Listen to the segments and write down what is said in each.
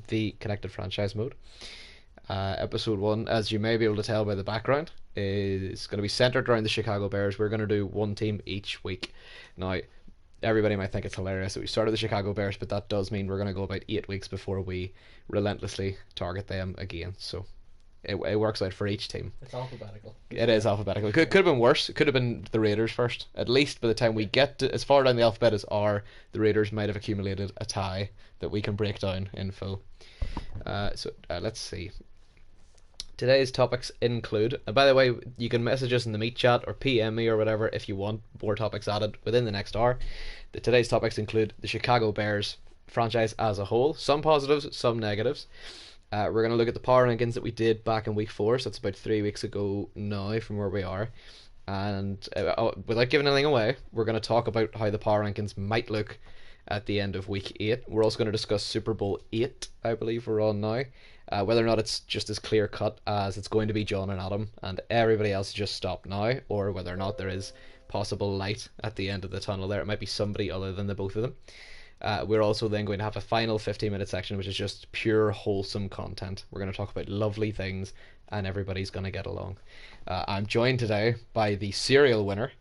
the connected franchise mode. Episode 1, as you may be able to tell by the background, is going to be centered around the Chicago Bears. We're going to do one team each week. Now, everybody might think it's hilarious that we started the Chicago Bears, but that does mean we're going to go about 8 weeks before we relentlessly target them again. So it works out for each team. It's alphabetical. It is alphabetical. It could have been worse. It could have been the Raiders first. At least by the time we get to, as far down the alphabet as R, the Raiders might have accumulated a tie that we can break down in full. Let's see. Today's topics include, by the way, you can message us in the meet chat or PM me or whatever if you want more topics added within the next hour. Today's topics include the Chicago Bears franchise as a whole, some positives, some negatives. We're going to look at the power rankings that we did back in week 4, so that's about 3 weeks ago now from where we are. And without giving anything away, we're going to talk about how the power rankings might look at the end of week 8. We're also going to discuss Super Bowl 8, I believe we're on now. Whether or not it's just as clear cut as it's going to be John and Adam and everybody else just stop now, or whether or not there is possible light at the end of the tunnel there. It might be somebody other than the both of them. We're also then going to have a final 15-minute section which is just pure wholesome content. We're going to talk about lovely things and everybody's going to get along. I'm joined today by the serial winner,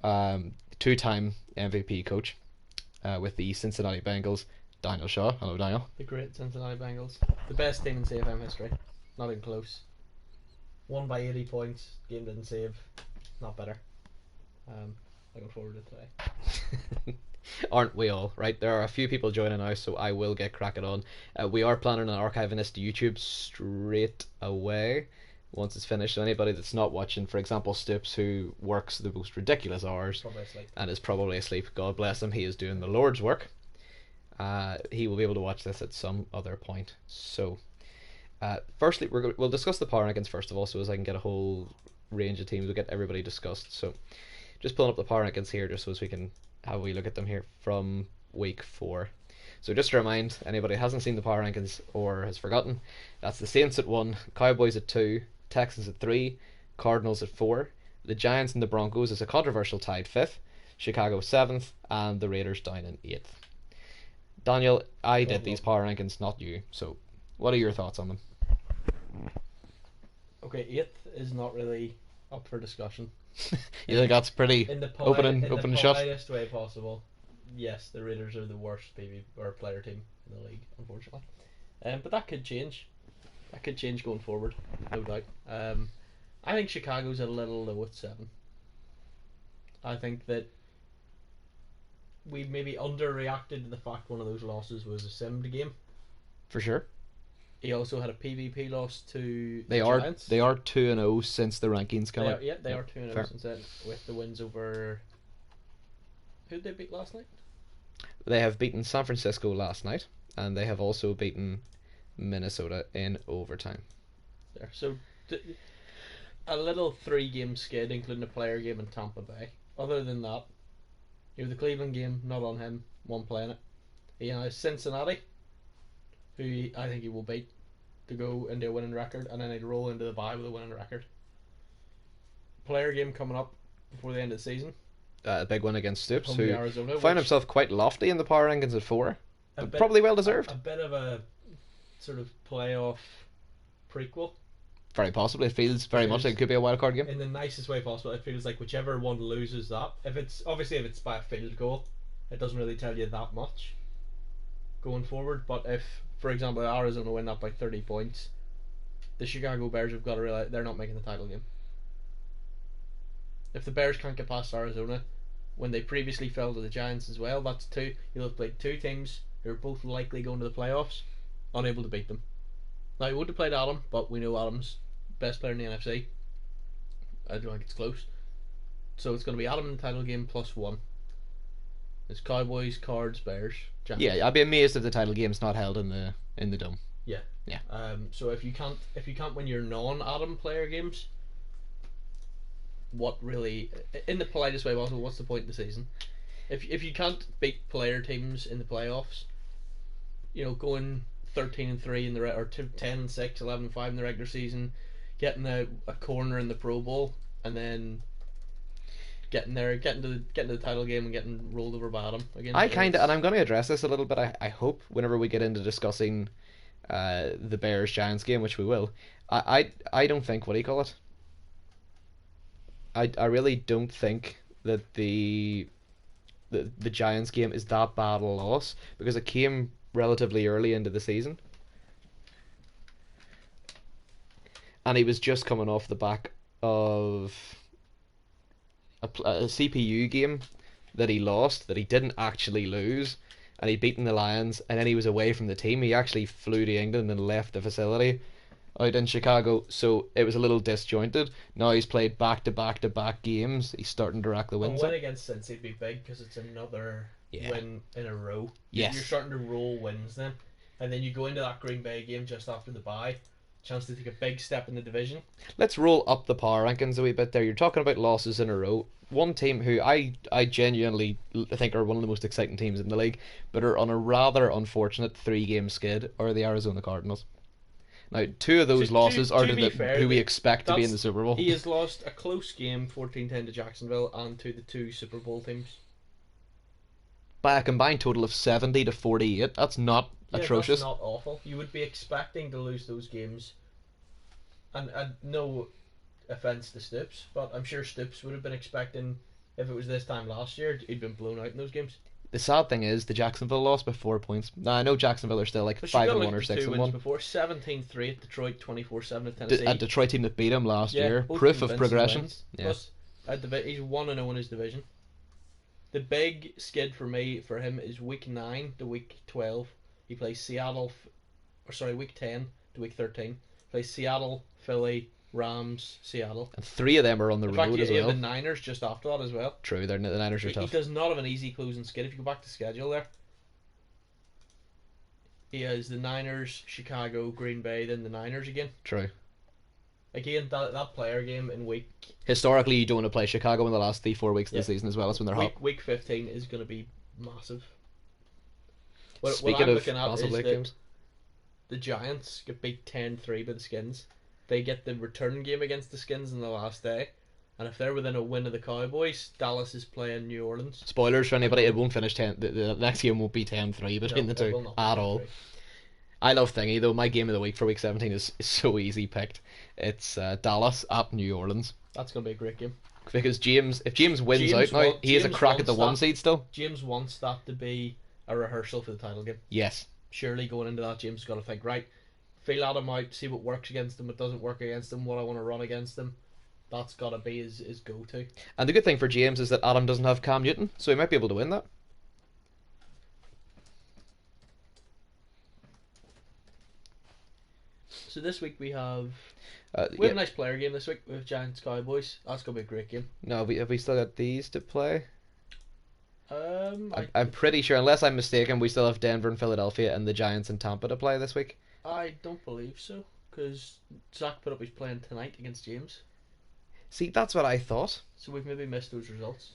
2-time MVP coach with the Cincinnati Bengals, Daniel Shaw. Hello, Daniel. The great Cincinnati Bengals. The best team in CFM history. Not even close. Won by 80 points. Game didn't save. Not better. Looking forward to today. Aren't we all, right? There are a few people joining now, so I will get cracking on. We are planning on archiving this to YouTube straight away once it's finished. So anybody that's not watching, for example, Stoops, who works the most ridiculous hours and is probably asleep, God bless him, he is doing the Lord's work. He will be able to watch this at some other point. So, firstly, we'll discuss the power rankings first of all, so as I can get a whole range of teams, we'll get everybody discussed. So, just pulling up the power rankings here, just so as we can have a wee look at them here from week 4. So, just to remind anybody who hasn't seen the power rankings or has forgotten, that's the Saints at 1, Cowboys at 2, Texans at 3, Cardinals at 4, the Giants and the Broncos is a controversial tied 5th, Chicago 7th, and the Raiders down in 8th. Daniel, I did these power rankings, not you. So, what are your thoughts on them? Okay, 8th is not really up for discussion. You think that's pretty open and shut? In the politest way possible. Yes, the Raiders are the worst player team in the league, unfortunately. But that could change. That could change going forward, no doubt. I think Chicago's a little low at 7. I think that we maybe underreacted to the fact one of those losses was a simmed game. For sure. He also had a PvP loss to the Giants. They are 2-0 since the rankings come out. Yeah, they are 2-0 since then, with the wins over. Who did they beat last night? They have beaten San Francisco last night, and they have also beaten Minnesota in overtime. There, so a little 3-game skid, including a player game in Tampa Bay. Other than that, you have the Cleveland game, not on him, one playing it. He has Cincinnati, who I think he will beat to go into a winning record, and then he'd roll into the bye with a winning record. Player game coming up before the end of the season. A big one against Stoops, who Arizona, found himself quite lofty in the power rankings at 4. Probably well deserved. A bit of a sort of playoff prequel. Very possibly. It feels very much like it could be a wild card game. In the nicest way possible. It feels like whichever one loses that, if it's by a field goal, it doesn't really tell you that much going forward. But if, for example, Arizona win that by 30 points, the Chicago Bears have got to realize they're not making the title game. If the Bears can't get past Arizona, when they previously fell to the Giants as well, that's two. You'll have played 2 teams who are both likely going to the playoffs, unable to beat them. Now, he would have played Adam, but we know Adam's best player in the NFC. I don't think it's close. So it's going to be Adam in the title game plus 1. It's Cowboys, Cards, Bears, Giants. Yeah, I'd be amazed if the title game's not held in the dome. Yeah. Yeah. So if you can't win your non-Adam player games, what really, in the politest way possible, what's the point of the season? If you can't beat player teams in the playoffs, going 13-3 in the or 10-6, 11-5 in the regular season, getting a corner in the Pro Bowl, and then getting to the title game and getting rolled over by Adam again. And I'm going to address this a little bit. I hope whenever we get into discussing the Bears Giants game, which we will. I don't think, what do you call it? I really don't think that the Giants game is that bad a loss because it came relatively early into the season, and he was just coming off the back of a CPU game that he lost, that he didn't actually lose, and he'd beaten the Lions, and then he was away from the team. He actually flew to England and left the facility out in Chicago, so it was a little disjointed. Now he's played back to back to back games. He's starting to rack the A wins win up. against Cincy would be big because it's another Yeah. win in a row. Yes. You're starting to roll wins then, and then you go into that Green Bay game just after the bye. Chance to take a big step in the division. Let's roll up the power rankings a wee bit there. You're talking about losses in a row. One team who I genuinely think are one of the most exciting teams in the league, but are on a rather unfortunate 3-game skid, are the Arizona Cardinals. Now, 2 of those losses are to be fair, who we expect to be in the Super Bowl. He has lost a close game, 14-10 to Jacksonville, and to the 2 Super Bowl teams. By a combined total of 70 to 48. That's not atrocious. That's not awful. You would be expecting to lose those games. And no offense to Stoops, but I'm sure Stoops would have been expecting, if it was this time last year, he'd been blown out in those games. The sad thing is, the Jacksonville lost by 4 points. Now, I know Jacksonville are still like But 5-1 or 6-1. Before 17-3 at Detroit, 24-7 at Tennessee. A Detroit team that beat him last year. both Proof of convincing progression. wins. Yeah. Plus, he's 1-0 in his division. The big skid for him is week 9 to week 12. He plays week 10 to week 13. Plays Seattle, Philly, Rams, Seattle. And 3 of them are on the In road fact, as you have well. the Niners just after that as well. True, the Niners are He tough. does not have an easy closing skid. If you go back to schedule there, he has the Niners, Chicago, Green Bay, then the Niners again. True. Again, that player game in week Historically, you don't want to play Chicago in the last 3-4 weeks of the season as well. That's when they're hot. week 15 is going to be massive. What Speaking I'm of looking at possible is late games, the Giants get beat 10-3 by the Skins. They get the return game against the Skins on the last day. And if they're within a win of the Cowboys, Dallas is playing New Orleans. spoilers for anybody, it won't finish 10. The next game won't be 10-3 between No, the it will two not be at all. 10-3. I love thingy though. My game of the week for week 17 is so easy picked. It's Dallas at New Orleans. That's going to be a great game. Because if James wins out now, he has a crack at the 1 seed still. James wants that to be a rehearsal for the title game. Yes. Surely going into that, James has got to think, right, feel Adam out, see what works against him, what doesn't work against him, what I want to run against him. That's got to be his go-to. And the good thing for James is that Adam doesn't have Cam Newton, so he might be able to win that. So this week we have Yeah. a nice player game this week with Giants Cowboys. That's gonna be a great game. No, have we still got these to play? I I'm pretty sure, unless I'm mistaken, we still have Denver and Philadelphia and the Giants and Tampa to play this week. don't believe so because Zach put up his playing tonight against James. See, that's what I thought. So we've maybe missed those results.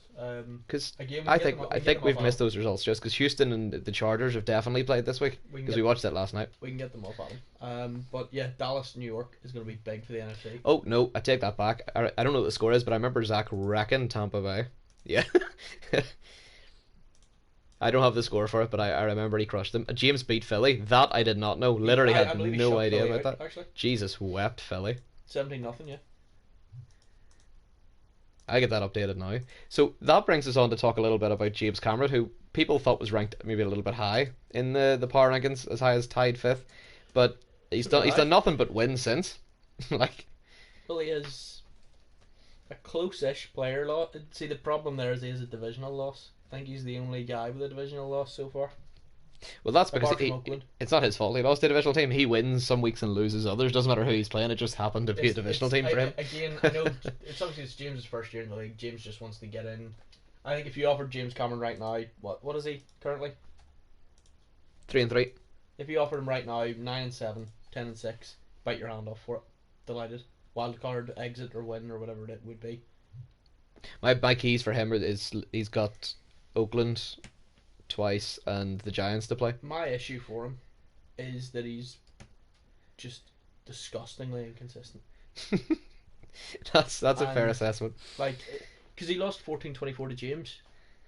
Because Again, I think we've missed those results just because Houston and the Chargers have definitely played this week because we watched that last night. We can get them off at them. But yeah, Dallas, New York is going to be big for the NFC. Oh no, I take that back. I don't know what the score is, but I remember Zach wrecking Tampa Bay. Yeah. I don't have the score for it, but I remember he crushed them. James beat Philly. That I did not know. Literally I had believe he no shut idea Philly about out, that. actually. Jesus wept Philly. 17-0, yeah. I get that updated now. So that brings us on to talk a little bit about James Cameron, who people thought was ranked maybe a little bit high in the power rankings, as high as tied 5th, but he's done nothing but win since. Like, Well, he is a close-ish player loss. See, the problem there is he has a divisional loss. I think he's the only guy with a divisional loss so far. well, that's because Apart from Oakland. it's not his fault. He lost to a divisional team. He wins some weeks and loses others. Doesn't matter who he's playing. It just happened to be a divisional team for him. Again, I know it's obviously James' first year in the league. James just wants to get in. I think if you offered James Cameron right now, what is he currently? 3-3. If you offered him right now 9-7, 10-6, bite your hand off for it. Delighted. Wild card exit or win or whatever it would be. My keys for him is he's got Oakland twice and the Giants to play. My issue for him is that he's just disgustingly inconsistent. That's a fair And- assessment. Like, because he lost 14-24 to James,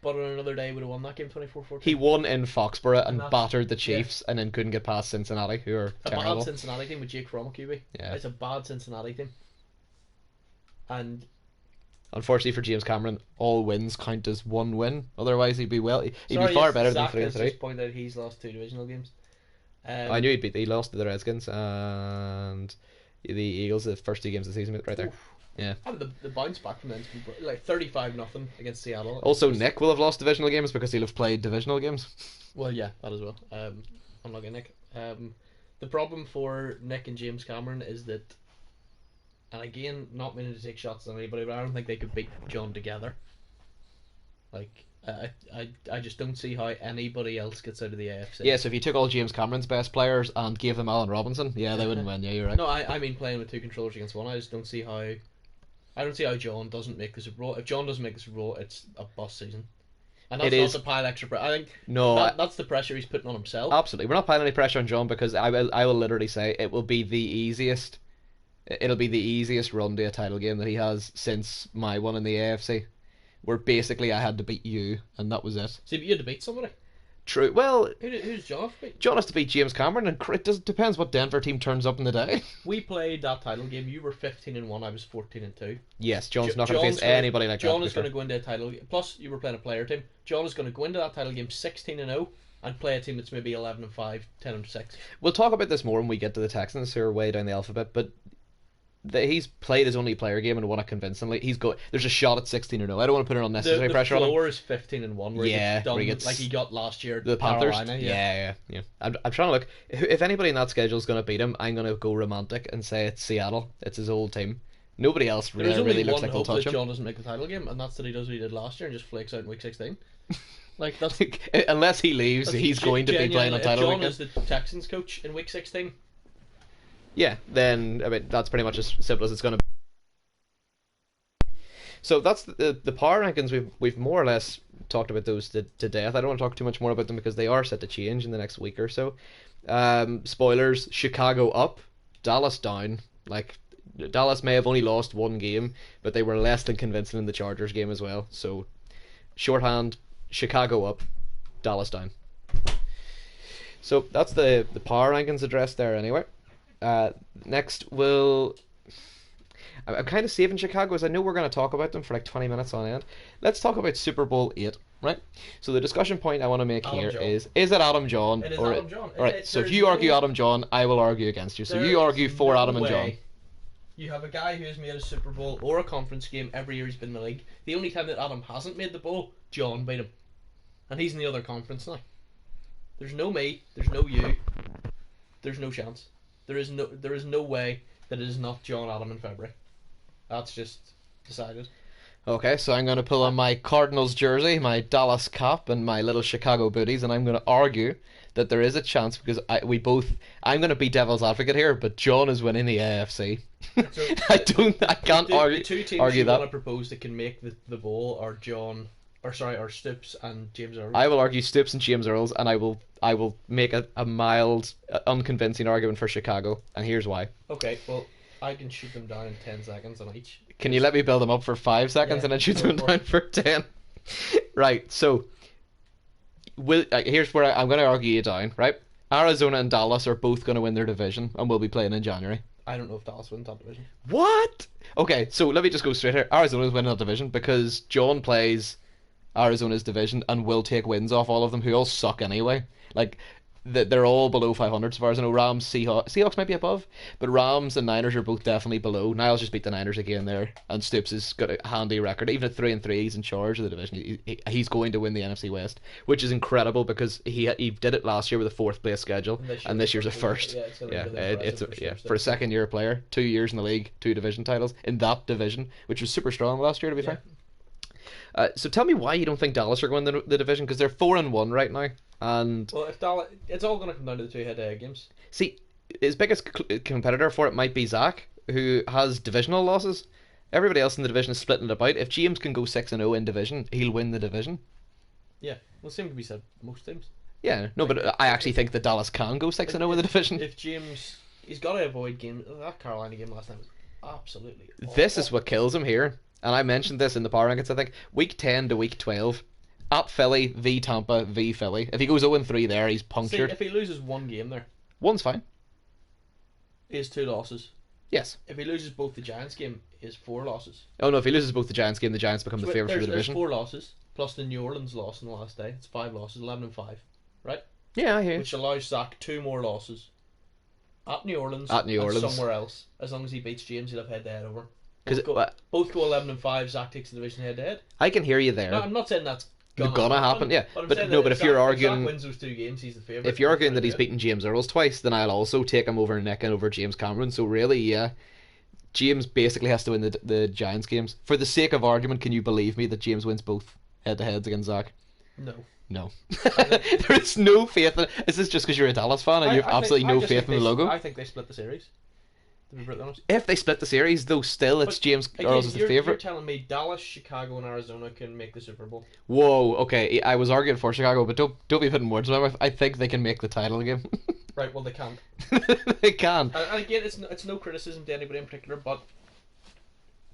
but on another day would have won that game 24-14. He won in Foxborough and that's- battered the Chiefs, and then couldn't get past Cincinnati, who are a terrible. bad Cincinnati team with Jake Fromm QB. Yeah. It's a bad Cincinnati team. And Unfortunately for James Cameron, all wins count as one win. Otherwise, he'd be sorry, be far better Zach than 3 and has 3. just pointed out he's lost 2 divisional games. I knew he lost to the Redskins and the Eagles the first 2 games of the season right there. Oof. Yeah. And the bounce back from them to be like 35-0 against Seattle. Also, Nick will have lost divisional games because he'll have played divisional games. Well, yeah, that as well. Unlucky Nick. The problem for Nick and James Cameron is that, and again, not meaning to take shots at anybody, but I don't think they could beat John together. Like, I just don't see how anybody else gets out of the AFC. Yeah, so if you took all James Cameron's best players and gave them Allen Robinson, yeah, they wouldn't win. Yeah, you're right. No, I mean playing with 2 controllers against one. I just don't see how. I don't see how John doesn't make the Super Bowl. If John doesn't make the Super Bowl, it's a bust season. And that's It not is. to pile extra pressure. I think No, that's the pressure he's putting on himself. absolutely. We're not piling any pressure on John because I will literally say it will be the easiest. It'll be the easiest run to a title game that he has since my one in the AFC, where basically I had to beat you and that was it. See, but you had to beat somebody. True. Well, Who's John have to beat? John has to beat James Cameron, and it depends what Denver team turns up in the day. We played that title game. You were 15-1. I was 14-2. Yes, John's not John's going to face anybody like John that. is going to go into a title game. Plus, you were playing a player team. John is going to go into that title game 16-0 and play a team that's maybe 11-5, 10-6. We'll talk about this more when we get to the Texans, who are way down the alphabet, but he's played his only player game and won it convincingly. There's a shot at 16-0. I don't want to put an unnecessary pressure on him. The floor is 15-1, where Yeah, he gets done where he gets like he got last year. The Panthers. Carolina, Yeah. I'm trying to look. If anybody in that schedule is going to beat him, I'm going to go romantic and say it's Seattle. It's his old team. Nobody else There's really only looks one like they'll hope touch that him. John doesn't make the title game, and that's that he does what he did last year and just flakes out in week 16. Like that's Unless he leaves, he's going to be playing on title If John weekend. is the Texans coach in week 16. Yeah, then I mean that's pretty much as simple as it's going to be. So that's the power rankings. We've more or less talked about those to death. I don't want to talk too much more about them because they are set to change in the next week or so. Spoilers: Chicago up, Dallas down. Like Dallas may have only lost 1 game, but they were less than convincing in the Chargers game as well. So shorthand: Chicago up, Dallas down. So that's the power rankings addressed there anyway. Next I'm kind of saving Chicago as I know we're going to talk about them for like 20 minutes on end. Let's talk about Super Bowl 8, right? So the discussion point I want to make Adam here John. is it Adam John? It is or Adam John. Alright, so if you argue Adam John, I will argue against you. So you argue for Adam and John. You have a guy who's made a Super Bowl or a conference game every year he's been in the league. The only time that Adam hasn't made the bowl, John beat him. And he's in the other conference now. There's no me, there's no you, there's no chance. There is no way that it is not John Adam in February. That's just decided. Okay, so I'm going to pull on my Cardinals jersey, my Dallas cap, and my little Chicago booties, and I'm going to argue that there is a chance because I'm going to be devil's advocate here, but John is winning the AFC. So, I can't the two teams argue you that. want to propose that can make the bowl are are Stoops and James Earl. I will argue Stoops and James Earls, and I will make a mild, unconvincing argument for Chicago, and here's why. Okay, well, I can shoot them down in 10 seconds on each. Can you let me build them up for 5 seconds Yeah, and then shoot go them for down for 10? Right, so here's where I'm going to argue you down, right? Arizona and Dallas are both going to win their division, and will be playing in January. I don't know if Dallas wins that division. What? Okay, so let me just go straight here. Arizona's winning that division because John plays Arizona's division and will take wins off all of them who all suck anyway. Like, they're all below 500 as far as I know. Rams, Seahawks might be above, but Rams and Niners are both definitely below. Niles just beat the Niners again there, and Stoops has got a handy record. Even at 3-3, he's in charge of the division. He's going to win the NFC West, which is incredible because he did it last year with a 4th place schedule, and this year's a first. For a second year player, 2 years in the league, 2 division titles in that division, which was super strong last year to be fair. So tell me why you don't think Dallas are going to the division, because they're 4-1 right now. And well, if Dallas, it's all going to come down to the 2 head-to-head games. See, his biggest competitor for it might be Zach, who has divisional losses. Everybody else in the division is splitting it about. If James can go 6-0 in division, he'll win the division. Yeah, well, same can be said most teams. Yeah, no, but I actually think that Dallas can go 6-0 in the division. If James, he's got to avoid games. That Carolina game last night was absolutely awful. This is what kills him here, and I mentioned this in the power rankings. I think week 10 to week 12, At Philly, v Tampa, v Philly. If he goes 0-3 there, he's See, punctured. if he loses one game there, One's fine. he has 2 losses. Yes. If he loses both the Giants game, he has 4 losses. Oh no, if he loses both the Giants game, the Giants become the favourites for the There's division. 4 losses, plus the New Orleans loss on the last day. It's 5 losses, 11-5. Right? Yeah, I hear you. Which allows Zach 2 more losses. At New Orleans, At New Orleans. and somewhere else. As long as he beats James, he'll have head-to-head over. Because Both go 11-5, Zach takes the division head-to-head. I can hear you there. No, I'm not saying that's gonna happen, yeah. But, I'm But saying no, that but if you're Zach arguing- wins those 2 games, he's the favourite. If you're arguing that he's beaten James Earls twice, then I'll also take him over Nick and over James Cameron. So really, yeah, James basically has to win the Giants games. For the sake of argument, can you believe me that James wins both head-to-heads against Zach? No. No. There is no faith in it. Is this just because you're a Dallas fan and you have absolutely no faith in the logo? I think they split the series. To be brutally honest. If they split the series, though, still it's But James again, Earls is the You're favourite. telling me Dallas, Chicago, and Arizona can make the Super Bowl? Whoa, okay, I was arguing for Chicago, but don't be putting words in my mouth. I think they can make the title game. Right, well, they can't. They can. And again, it's no criticism to anybody in particular, but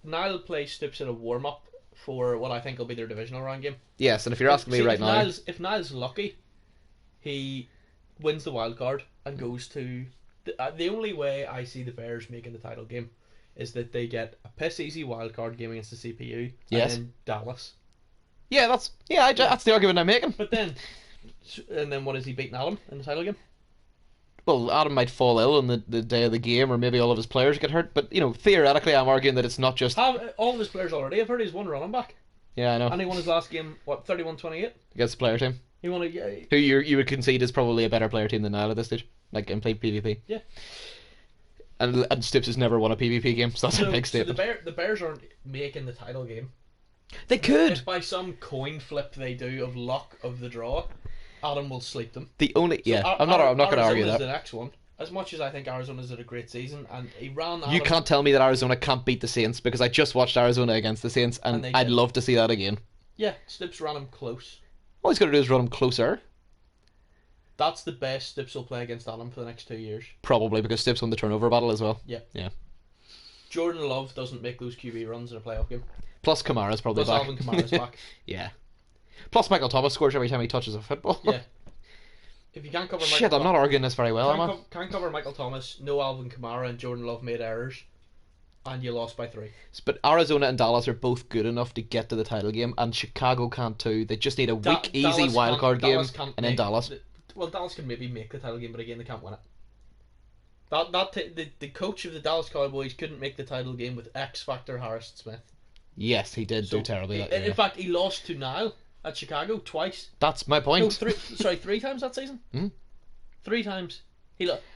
Niall plays Stoops in a warm-up for what I think will be their divisional round game. Yes, and if you're asking me right now, if Niall's lucky, he wins the wild card and goes to the only way I see the Bears making the title game is that they get a piss easy wild card game against the CPU. Yes. And then Dallas. yeah, that's the argument I'm making. But then, and then what is he beating Adam in the title game? Well, Adam might fall ill on the day of the game, or maybe all of his players get hurt. But theoretically, I'm arguing that it's not just. All of his players already. I've heard he's one running back, Yeah, I know. and he won his last game. What 31-28? Against the player team, He won a who you would concede is probably a better player team than Niall at this stage, like in play PvP. Yeah. And Stips has never won a PvP game, so that's a big statement. the Bears aren't making the title game. They could. If by some coin flip they do of luck of the draw, Adam will sleep them. The only So I'm not going to argue Arizona's that. the next one. As much as I think Arizona's had a great season, and he ran. You can't tell me that Arizona can't beat the Saints, because I just watched Arizona against the Saints, and they I'd did. love to see that again. Yeah, Stips ran him close. All he's got to do is run him closer, That's the best Stips will play against Adam for the next 2 years. probably, because Stips won the turnover battle as well. Yeah. Yeah. Jordan Love doesn't make those QB runs in a playoff game. Plus Kamara's probably Plus back. Alvin Kamara's back. Yeah. Plus Michael Thomas scores every time he touches a football. Yeah. If you can't cover Shit, I'm not arguing this very well, am I? Can't cover Michael Thomas, no Alvin Kamara, and Jordan Love made errors, and you lost by 3. But Arizona and Dallas are both good enough to get to the title game, and Chicago can't too. They just need a weak, easy wild card game, and then Dallas. Well, Dallas can maybe make the title game, but again, they can't win it. The coach of the Dallas Cowboys couldn't make the title game with X Factor Harrison Smith. Yes, he did do terribly that year. In fact, he lost to Niall at Chicago twice. That's my No, point. 3 times that season. Hmm? 3 times.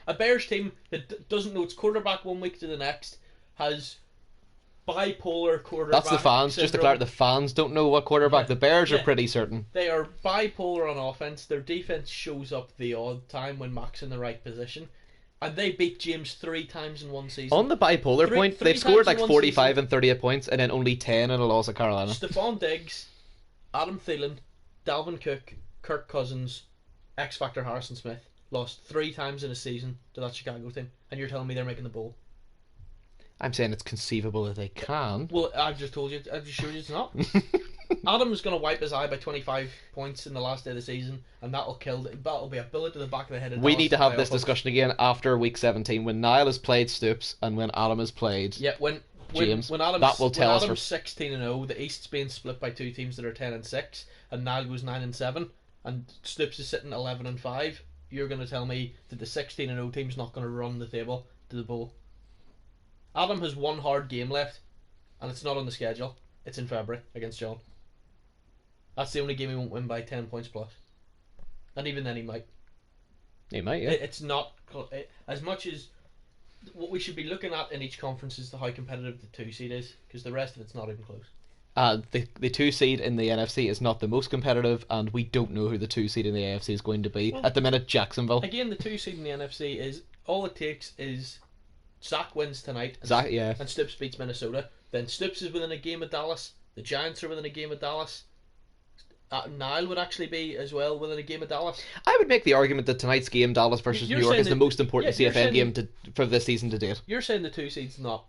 A Bears team that doesn't know its quarterback one week to the next has bipolar quarterback. That's the fans. Just to syndrome. clarify, the fans don't know what quarterback. The Bears are Yeah. pretty certain. They are bipolar on offense. Their defense shows up the odd time when Mac's in the right position. And they beat James 3 times in one season. On the bipolar Three point, they've scored times in like one 45 and 38 points, and then only 10 in a loss at Carolina. Stephon Diggs, Adam Thielen, Dalvin Cook, Kirk Cousins, X Factor Harrison Smith lost 3 times in a season to that Chicago team. And you're telling me they're making the bowl? I'm saying it's conceivable that they can. Well, I've just told you. I've just showed you it's not. Adam's going to wipe his eye by 25 points in the last day of the season, and that'll be a bullet to the back of the head of We Dallas need to have this playoff. discussion again after week 17 when Niall has played Stoops and when Adam has played Yeah, when James. Adam's, That will tell us Adam's 16-0, the East's being split by 2 teams that are 10-6, and Niall goes 9-7, and Stoops is sitting 11-5. You're going to tell me that the 16-0 team's not going to run the table to the bowl? Adam has one hard game left, and it's not on the schedule. It's in February against John. That's the only game he won't win by 10 points plus. And even then he might. He might, yeah. It's not... As much as... What we should be looking at in each conference is how competitive the 2 seed is, because the rest of it's not even close. The 2 seed in the NFC is not the most competitive, and we don't know who the 2 seed in the AFC is going to be. Well, at the minute, Jacksonville. Again, the 2 seed in the NFC is... All it takes is... Zach wins tonight, and, Zach, yeah. and Stoops beats Minnesota. Then Stoops is within a game of Dallas. The Giants are within a game of Dallas. Niall would actually be as well within a game of Dallas. I would make the argument that tonight's game, Dallas versus You're New York, saying is the that- most important yeah, you're CFM saying game for this season to date. You're saying the 2 seed's not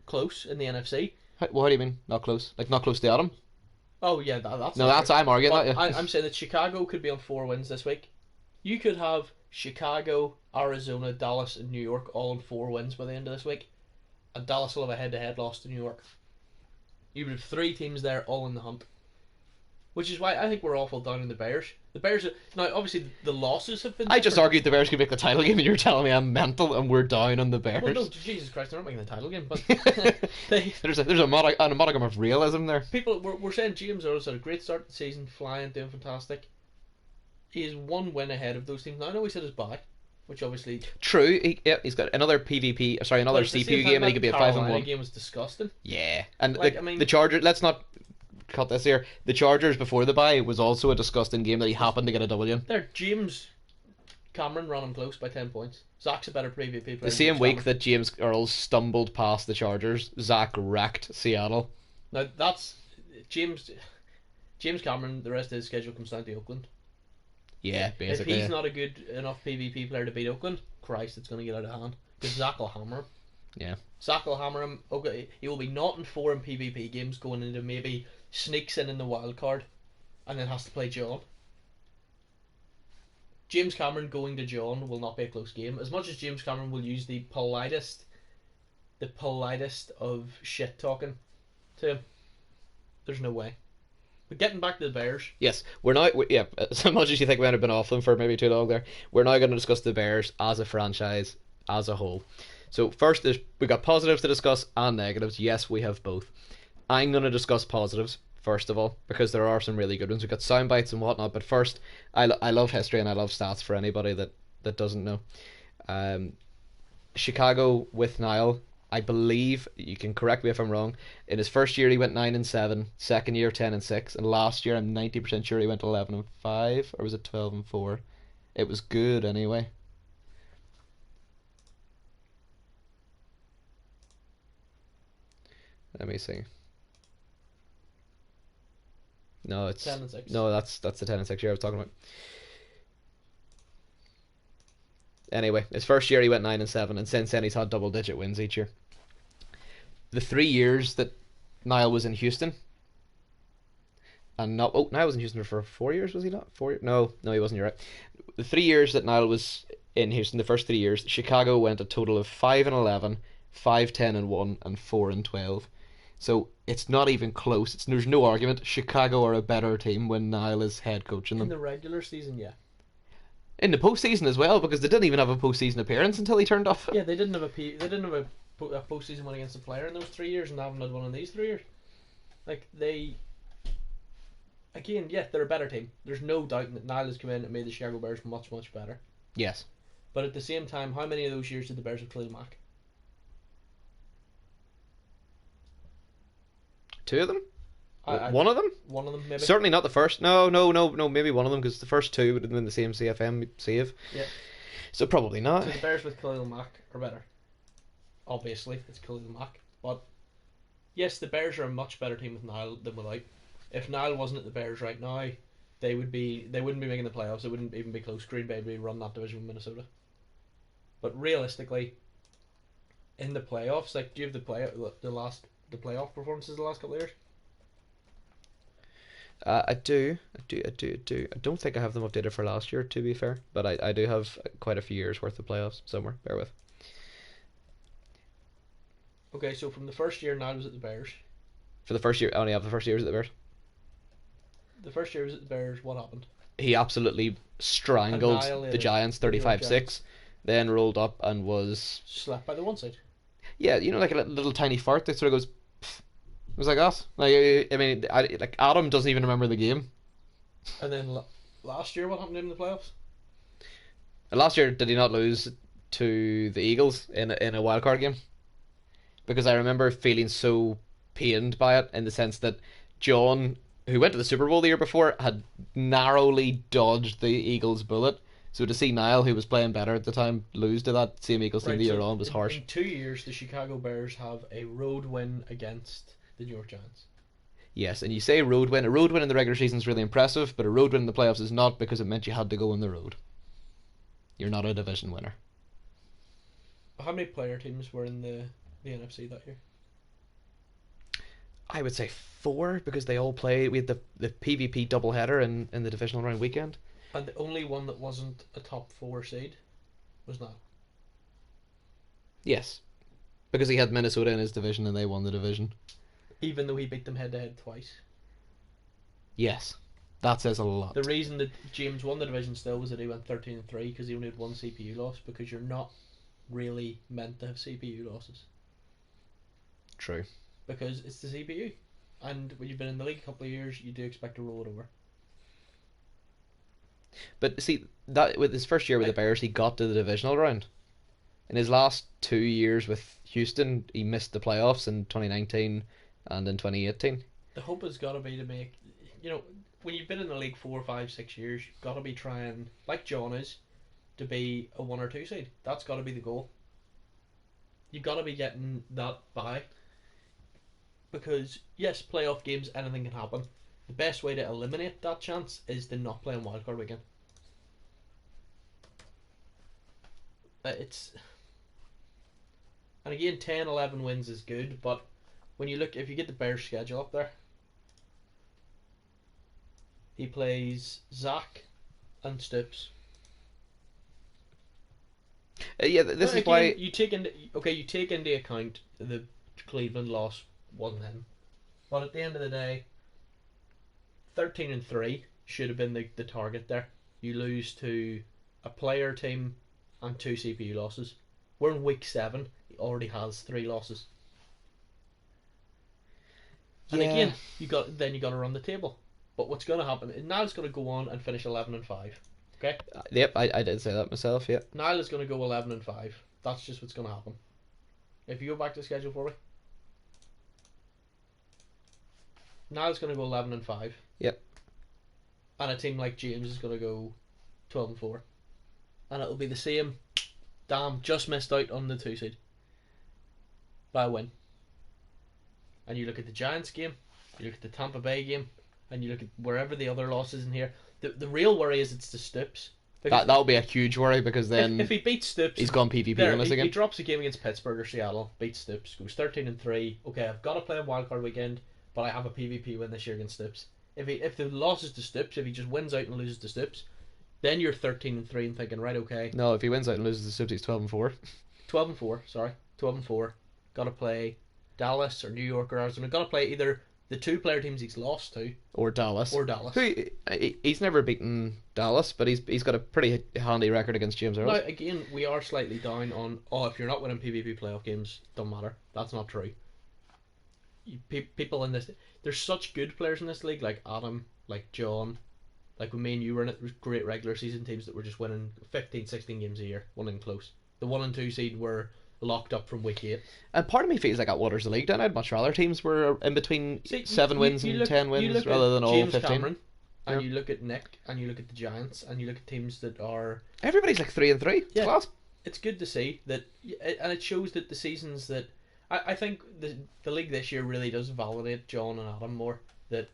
close in the NFC? What do you mean? Not close? Like, not close to Adam? Oh yeah, that's No, not that's true. I'm arguing But that. Yeah. I'm saying that Chicago could be on 4 wins this week. You could have Chicago, Arizona, Dallas, and New York all on 4 wins by the end of this week, and Dallas will have a head-to-head loss to New York. You would have 3 teams there all in the hunt, which is why I think we're awful down on the Bears. The Bears now obviously the losses have been. I just different. argued the Bears could make the title game, and you're telling me I'm mental, and we're down on the Bears. Well, no, Jesus Christ, they're not making the title game, but they. there's a modicum of realism there. People were saying James Earl's had a great start to the season, flying, doing fantastic. He is 1 win ahead of those teams. Now I know he said his bye, which obviously True. He's got another PvP. Sorry, another CPU game, and he could be at 5-1. The game was disgusting. Yeah, and Like, I mean, the Chargers. Let's not cut this here. The Chargers before the bye was also a disgusting game that he happened to get a W in. There, James Cameron ran him close by 10 points. Zach's a better PvP player. The same week that James Earl stumbled past the Chargers, Zach wrecked Seattle. Now that's James Cameron. The rest of his schedule comes down to Oakland. Yeah, basically. If he's not a good enough PvP player to beat Oakland, Christ, it's going to get out of hand. Because Zach will hammer him. Yeah. Zach will hammer him. Okay, he will be 0-4 in PvP games, going into maybe sneaks in the wild card, and then has to play John. James Cameron going to John will not be a close game. As much as James Cameron will use the politest of shit talking to him, there's no way. But getting back to the Bears. Yes, yeah, as much as you think we might have been off them for maybe too long there, we're now going to discuss the Bears as a franchise, as a whole. So first, we got positives to discuss and negatives. Yes, we have both. I'm going to discuss positives first of all, because there are some really good ones. We've got sound bites and whatnot, but first, I love history and I love stats for anybody that doesn't know. Chicago with Niall, I believe, you can correct me if I'm wrong, in his first year he went 9-7, second year 10-6, and last year I'm 90% sure he went 11-5, or was it 12-4? It was good anyway. Let me see. No, it's 10-6. No, that's the 10-6 year I was talking about. Anyway, his first year he went 9-7, and since then he's had double-digit wins each year. The 3 years that Niall was in Houston, and Niall was in Houston for 4 years, was he not? 4 years? No, he wasn't. You're right. The 3 years that Niall was in Houston, the first 3 years, Chicago went a total of 5-11, 5-10-1, and 4-12. So it's not even close. There's no argument. Chicago are a better team when Niall is head coaching them. In the regular season, yeah. In the postseason as well, because they didn't even have a postseason appearance until he turned off. Yeah, they didn't have a postseason win against a player in those 3 years, and haven't had one in these 3 years. Like again, yeah, they're a better team. There's no doubt that Niall has come in and made the Chicago Bears much, much better. Yes. But at the same time, how many of those years did the Bears have Khalil Mack? 2 of them? One of them? One of them, maybe. Certainly not the first. No. Maybe one of them, because the first 2 would have been the same CFM save. Yeah. So probably not. So the Bears with Khalil Mack are better. Obviously, it's Khalil Mack. But yes, the Bears are a much better team with Niall than without. If Niall wasn't at the Bears right now, they wouldn't be making the playoffs. They wouldn't even be close. Green Bay would run that division with Minnesota. But realistically, in the playoffs, like, do you have the playoff performances the last couple of years? I do. I don't think I have them updated for last year, to be fair, but I do have quite a few years worth of playoffs somewhere. Bear with. Okay, so from the first year, Niall was at the Bears. For the first year, I only have the first years at the Bears. The first year was at the Bears. What happened? He absolutely strangled the Giants 35-6, then rolled up and was slapped by the one side. Yeah, like a little tiny fart that sort of goes. Pff. It was like that. Like, I mean, like Adam doesn't even remember the game. And then last year, what happened to him in the playoffs? Last year, did he not lose to the Eagles in a wild card game? Because I remember feeling so pained by it, in the sense that John, who went to the Super Bowl the year before, had narrowly dodged the Eagles' bullet. So to see Niall, who was playing better at the time, lose to that same Eagles team the year on was harsh. In 2 years, the Chicago Bears have a road win against the New York Giants. Yes, and you say road win. A road win in the regular season is really impressive, but a road win in the playoffs is not, because it meant you had to go on the road. You're not a division winner. How many player teams were in the NFC that year? I would say 4 because they all play. We had the PvP doubleheader in the divisional round weekend. And the only one that wasn't a top 4 seed was now. Yes, because he had Minnesota in his division and they won the division. Even though he beat them head to head twice. Yes, that says a lot. The reason that James won the division still was that he went 13-3 because he only had 1 CPU loss, because you're not really meant to have CPU losses. True. Because it's the CPU. And when you've been in the league a couple of years, you do expect to roll it over. But see, that with his first year with the Bears, he got to the divisional round. In his last 2 years with Houston, he missed the playoffs in 2019 and in 2018. The hope has got to be to make, when you've been in the league 4, 5, 6 years, you've got to be trying, like John is, to be a 1 or 2 seed. That's got to be the goal. You've got to be getting that by. Because, yes, playoff games, anything can happen. The best way to eliminate that chance is to not play on wildcard weekend. And again, 10, 11 wins is good, but when you look, if you get the Bears schedule up there, he plays Zach and Stoops. This is why you take into account the Cleveland loss wasn't him, but at the end of the day, 13-3 should have been the target there. You lose to a player team and 2 CPU losses. We're in week 7. He already has 3 losses. And again, you got to run the table. But what's going to happen? Niall's going to go on and finish 11-5. Okay. Yep, I did say that myself. Yep. Niall is going to go 11-5. That's just what's going to happen. If you go back to the schedule for me, Niall's going to go 11-5. Yep. And a team like James is going to go 12-4. And it'll be the same. Damn, just missed out on the 2 seed by a win. And you look at the Giants game, you look at the Tampa Bay game, and you look at wherever the other losses in here. The real worry is it's the Stoops. That'll be a huge worry, because then if he beats Stoops, he's gone PvP winners again. He drops a game against Pittsburgh or Seattle, beats Stoops, goes 13-3. Okay, I've got to play a wildcard weekend, but I have a PvP win this year against Stoops. If the loss is to Stoops, if he just wins out and loses to Stoops, then you're 13-3 and thinking, right, okay. No, if he wins out and loses to Stoops, he's 12-4. 12-4, sorry. 12-4. Got to play Dallas or New York or Arizona. Got to play either the 2 player teams he's lost to, or Dallas. Who, he's never beaten Dallas, but he's got a pretty handy record against James Earl. Now, again, we are slightly down on, if you're not winning PvP playoff games, don't matter. That's not true. People in this, there's such good players in this league, like Adam, like John, like when me and you were in it, there was great regular season teams that were just winning 15, 16 games a year, winning close. The 1 and 2 seed were locked up from week 8. And part of me feels like that waters the league down. I'd much rather teams were in between 7 wins and 10 wins rather than all James 15. Cameron, and you look at Nick, and you look at the Giants, and you look at teams that are... Everybody's like 3-3. It's class. It's good to see that, and it shows that the seasons that... I think the league this year really does validate John and Adam more. That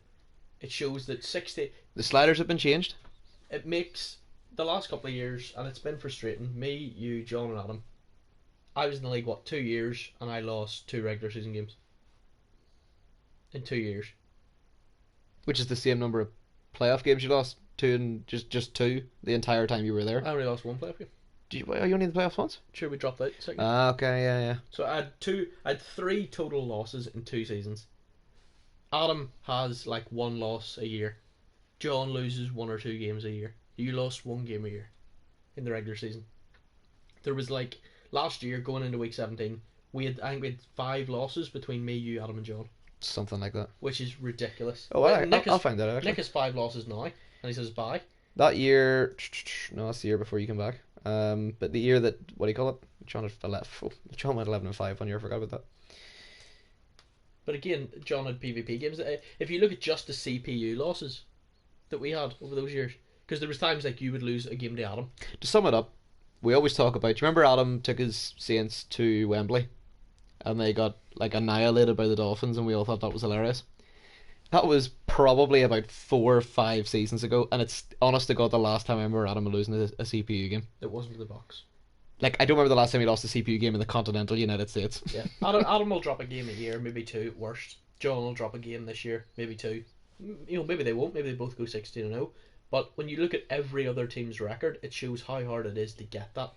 it shows that 60... The sliders have been changed. It makes the last couple of years, and it's been frustrating. Me, you, John, and Adam. I was in the league, 2 years, and I lost 2 regular season games. In 2 years. Which is the same number of playoff games you lost. 2 and just 2 the entire time you were there. I only lost 1 playoff game. Are you only in the playoffs once? Sure, we dropped out second. Okay, yeah. So I had 3 total losses in 2 seasons. Adam has 1 loss a year. John loses 1 or 2 games a year. You lost 1 game a year in the regular season. There was last year going into week 17, I think we had 5 losses between me, you, Adam, and John. Something like that. Which is ridiculous. Oh, I'll find that out. Actually. Nick has 5 losses now, and he says bye. That year, no, that's the year before you came back. But the year that, what do you call it? John went 11-5 one year. I forgot about that. But again, John had PvP games. If you look at just the CPU losses that we had over those years, because there was times you would lose a game to Adam. To sum it up, we always talk about. Do you remember Adam took his Saints to Wembley, and they got annihilated by the Dolphins, and we all thought that was hilarious. That was probably about 4 or 5 seasons ago, and it's honest to God the last time I remember Adam losing a CPU game. It wasn't the box. I don't remember the last time he lost a CPU game in the continental United States. Yeah, Adam will drop a game a year, maybe 2 at worst. John will drop a game this year, maybe two. Maybe they won't. Maybe they both go 16-0. But when you look at every other team's record, it shows how hard it is to get that.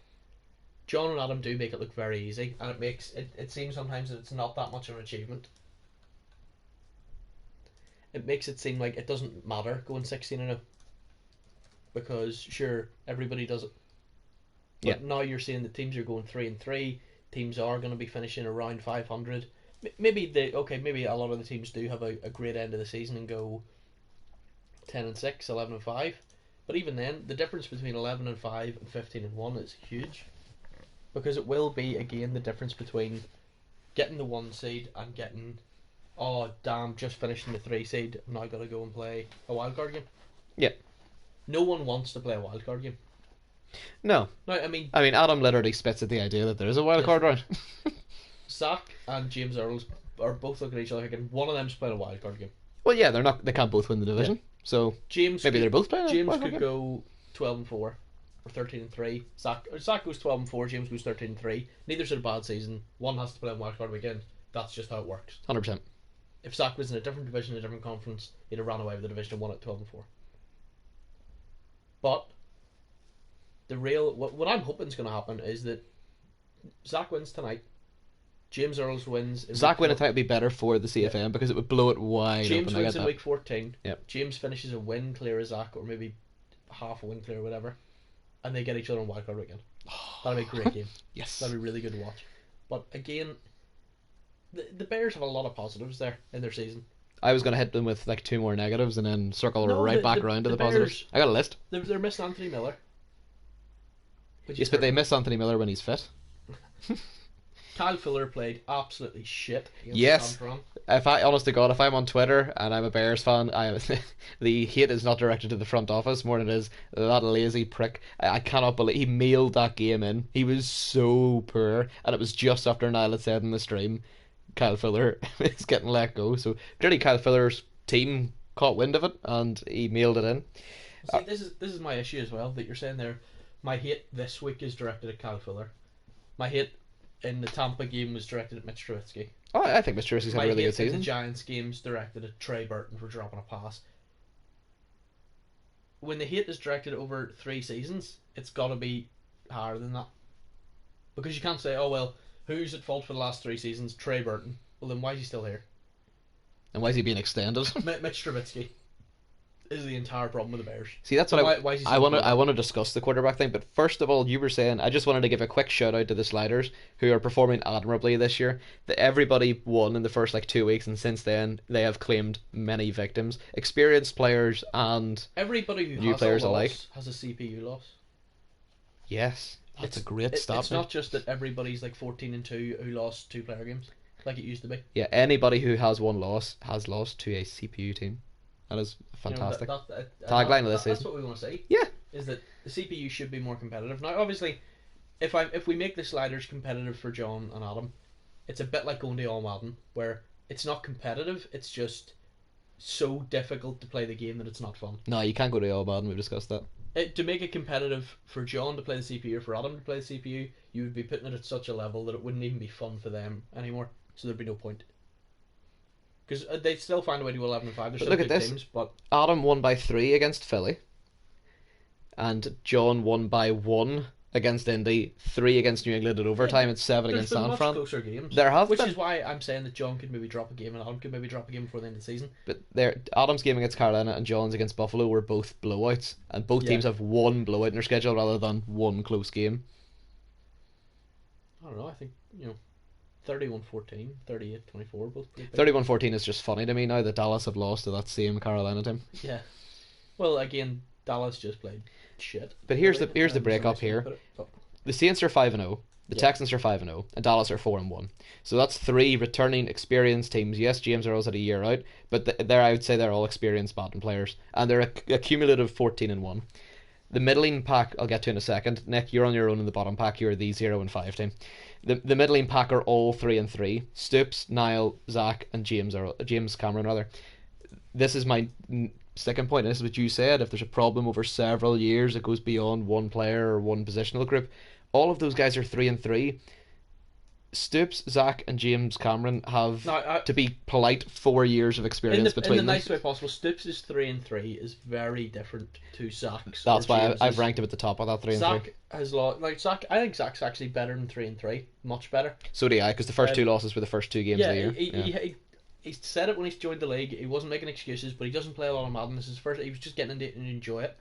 John and Adam do make it look very easy, and it seems sometimes that it's not that much of an achievement. It makes it seem like it doesn't matter going 16-0 because sure everybody does it. But now you're seeing that teams are going 3-3. Teams are going to be finishing around 500. Maybe a lot of the teams do have a great end of the season and go 10-6, 11-5. But even then, the difference between 11-5 and 15-1 is huge, because it will be again the difference between getting the 1 seed and getting, oh damn, just finishing the 3 seed. I'm now got to go and play a wildcard game. Yeah. No one wants to play a wildcard game. No. No, I mean Adam literally spits at the idea that there is a wild card round. Zach and James Earls are both looking at each other thinking one of them's playing a wildcard game. Well, yeah, they can't both win the division. Yeah. So maybe they're both playing. James could go 12-4 or 13-3. Zach goes 12-4. James goes 13-3. Neither's had a bad season. One has to play on wildcard weekend. That's just how it works. 100%. If Zach was in a different division, a different conference, he'd have ran away with the division and won at 12-4. But what I'm hoping is going to happen is that Zach wins tonight. James Earls wins. Zach winning tonight would be better for the CFM because it would blow it wide James open. wins in week 14. Yep. James finishes a win clear of Zach, or maybe half a win clear or whatever, and they get each other on wildcard weekend. That'd be a great game. Yes. That'd be really good to watch. But again, the Bears have a lot of positives there in their season. I was going to hit them with like 2 more negatives and then circle back around to the Bears, positives. I got a list. They're missing Anthony Miller. Yes, but they miss Anthony Miller when he's fit. Kyle Fuller played absolutely shit against yes. San Fran. If honest to God, if I'm on Twitter and I'm a Bears fan, the hate is not directed to the front office more than it is that lazy prick. I cannot believe he mailed that game in. He was so poor, and it was just after Niall had said in the stream, Kyle Fuller is getting let go. So clearly Kyle Fuller's team caught wind of it and he mailed it in. See, this is my issue as well that you're saying there. My hate this week is directed at Kyle Fuller. My hate in the Tampa game was directed at Mitch Trubisky. Oh, I think Mitch Trubisky's had a really good season. The Giants game's directed at Trey Burton for dropping a pass. When the hate is directed over 3 seasons, it's got to be higher than that. Because you can't say, oh well, who's at fault for the last 3 seasons? Trey Burton. Well then why is he still here? And why is he being extended? Mitch Trubisky is the entire problem with the Bears. See, that's what I want to discuss the quarterback thing. But first of all, you were saying I just wanted to give a quick shout out to the Sliders, who are performing admirably this year. Everybody won in the first 2 weeks, and since then they have claimed many victims, experienced players and everybody who new has players a loss alike. Has a CPU loss. Yes, that's a great stop. It's not just that everybody's 14-2 who lost 2 player games like it used to be. Yeah, anybody who has one loss has lost to a CPU team. That is fantastic. Tagline of this season. That's what we want to see. Yeah. Is that the CPU should be more competitive. Now, obviously, if we make the Sliders competitive for John and Adam, it's a bit like going to All Madden, where it's not competitive, it's just so difficult to play the game that it's not fun. No, you can't go to All Madden, we've discussed that. To make it competitive for John to play the CPU or for Adam to play the CPU, you would be putting it at such a level that it wouldn't even be fun for them anymore, so there'd be no point. Because they'd still find a way to go 11-5. They're still good teams, but Adam won by 3 against Philly, and John won by 1 against Indy, 3 against New England in overtime, and 7 against San Fran. There's been much closer games. There have which been. Is why I'm saying that John could maybe drop a game and Adam could maybe drop a game before the end of the season. But Adam's game against Carolina and John's against Buffalo were both blowouts, and both teams have 1 blowout in their schedule rather than 1 close game. I don't know. I think 31-14, 38-24, both. 31-14 is just funny to me now that Dallas have lost to that same Carolina team. Yeah. Well, again, Dallas just played shit. But here's the break up here. The Saints are 5-0, the Texans are 5-0, and Dallas are 4-1. So that's 3 returning experienced teams. Yes, James Earls had a year out, but I would say they're all experienced batting players, and they're a cumulative 14-1. The middling pack I'll get to in a second. Nick, you're on your own in the bottom pack. You're the 0-5 team. The middling pack are all 3-3. Stoops, Niall, Zach, and James Cameron rather. This is my second point. This is what you said. If there's a problem over several years, it goes beyond one player or one positional group. All of those guys are 3-3. Stoops, Zach, and James Cameron have, Now, to be polite, 4 years of experience in the between them. nice way possible, Stoops' 3-3 is very different to Zach's. That's or why James's. I've ranked him at the top of that 3 and 3. Zach has lost. Like Zach, I think Zach's actually better than 3-3, much better. So do I, because the first two losses were the first 2 games of the year. He said it when he joined the league. He wasn't making excuses, but he doesn't play a lot of Madden. This is his first. He was just getting into it and enjoy it,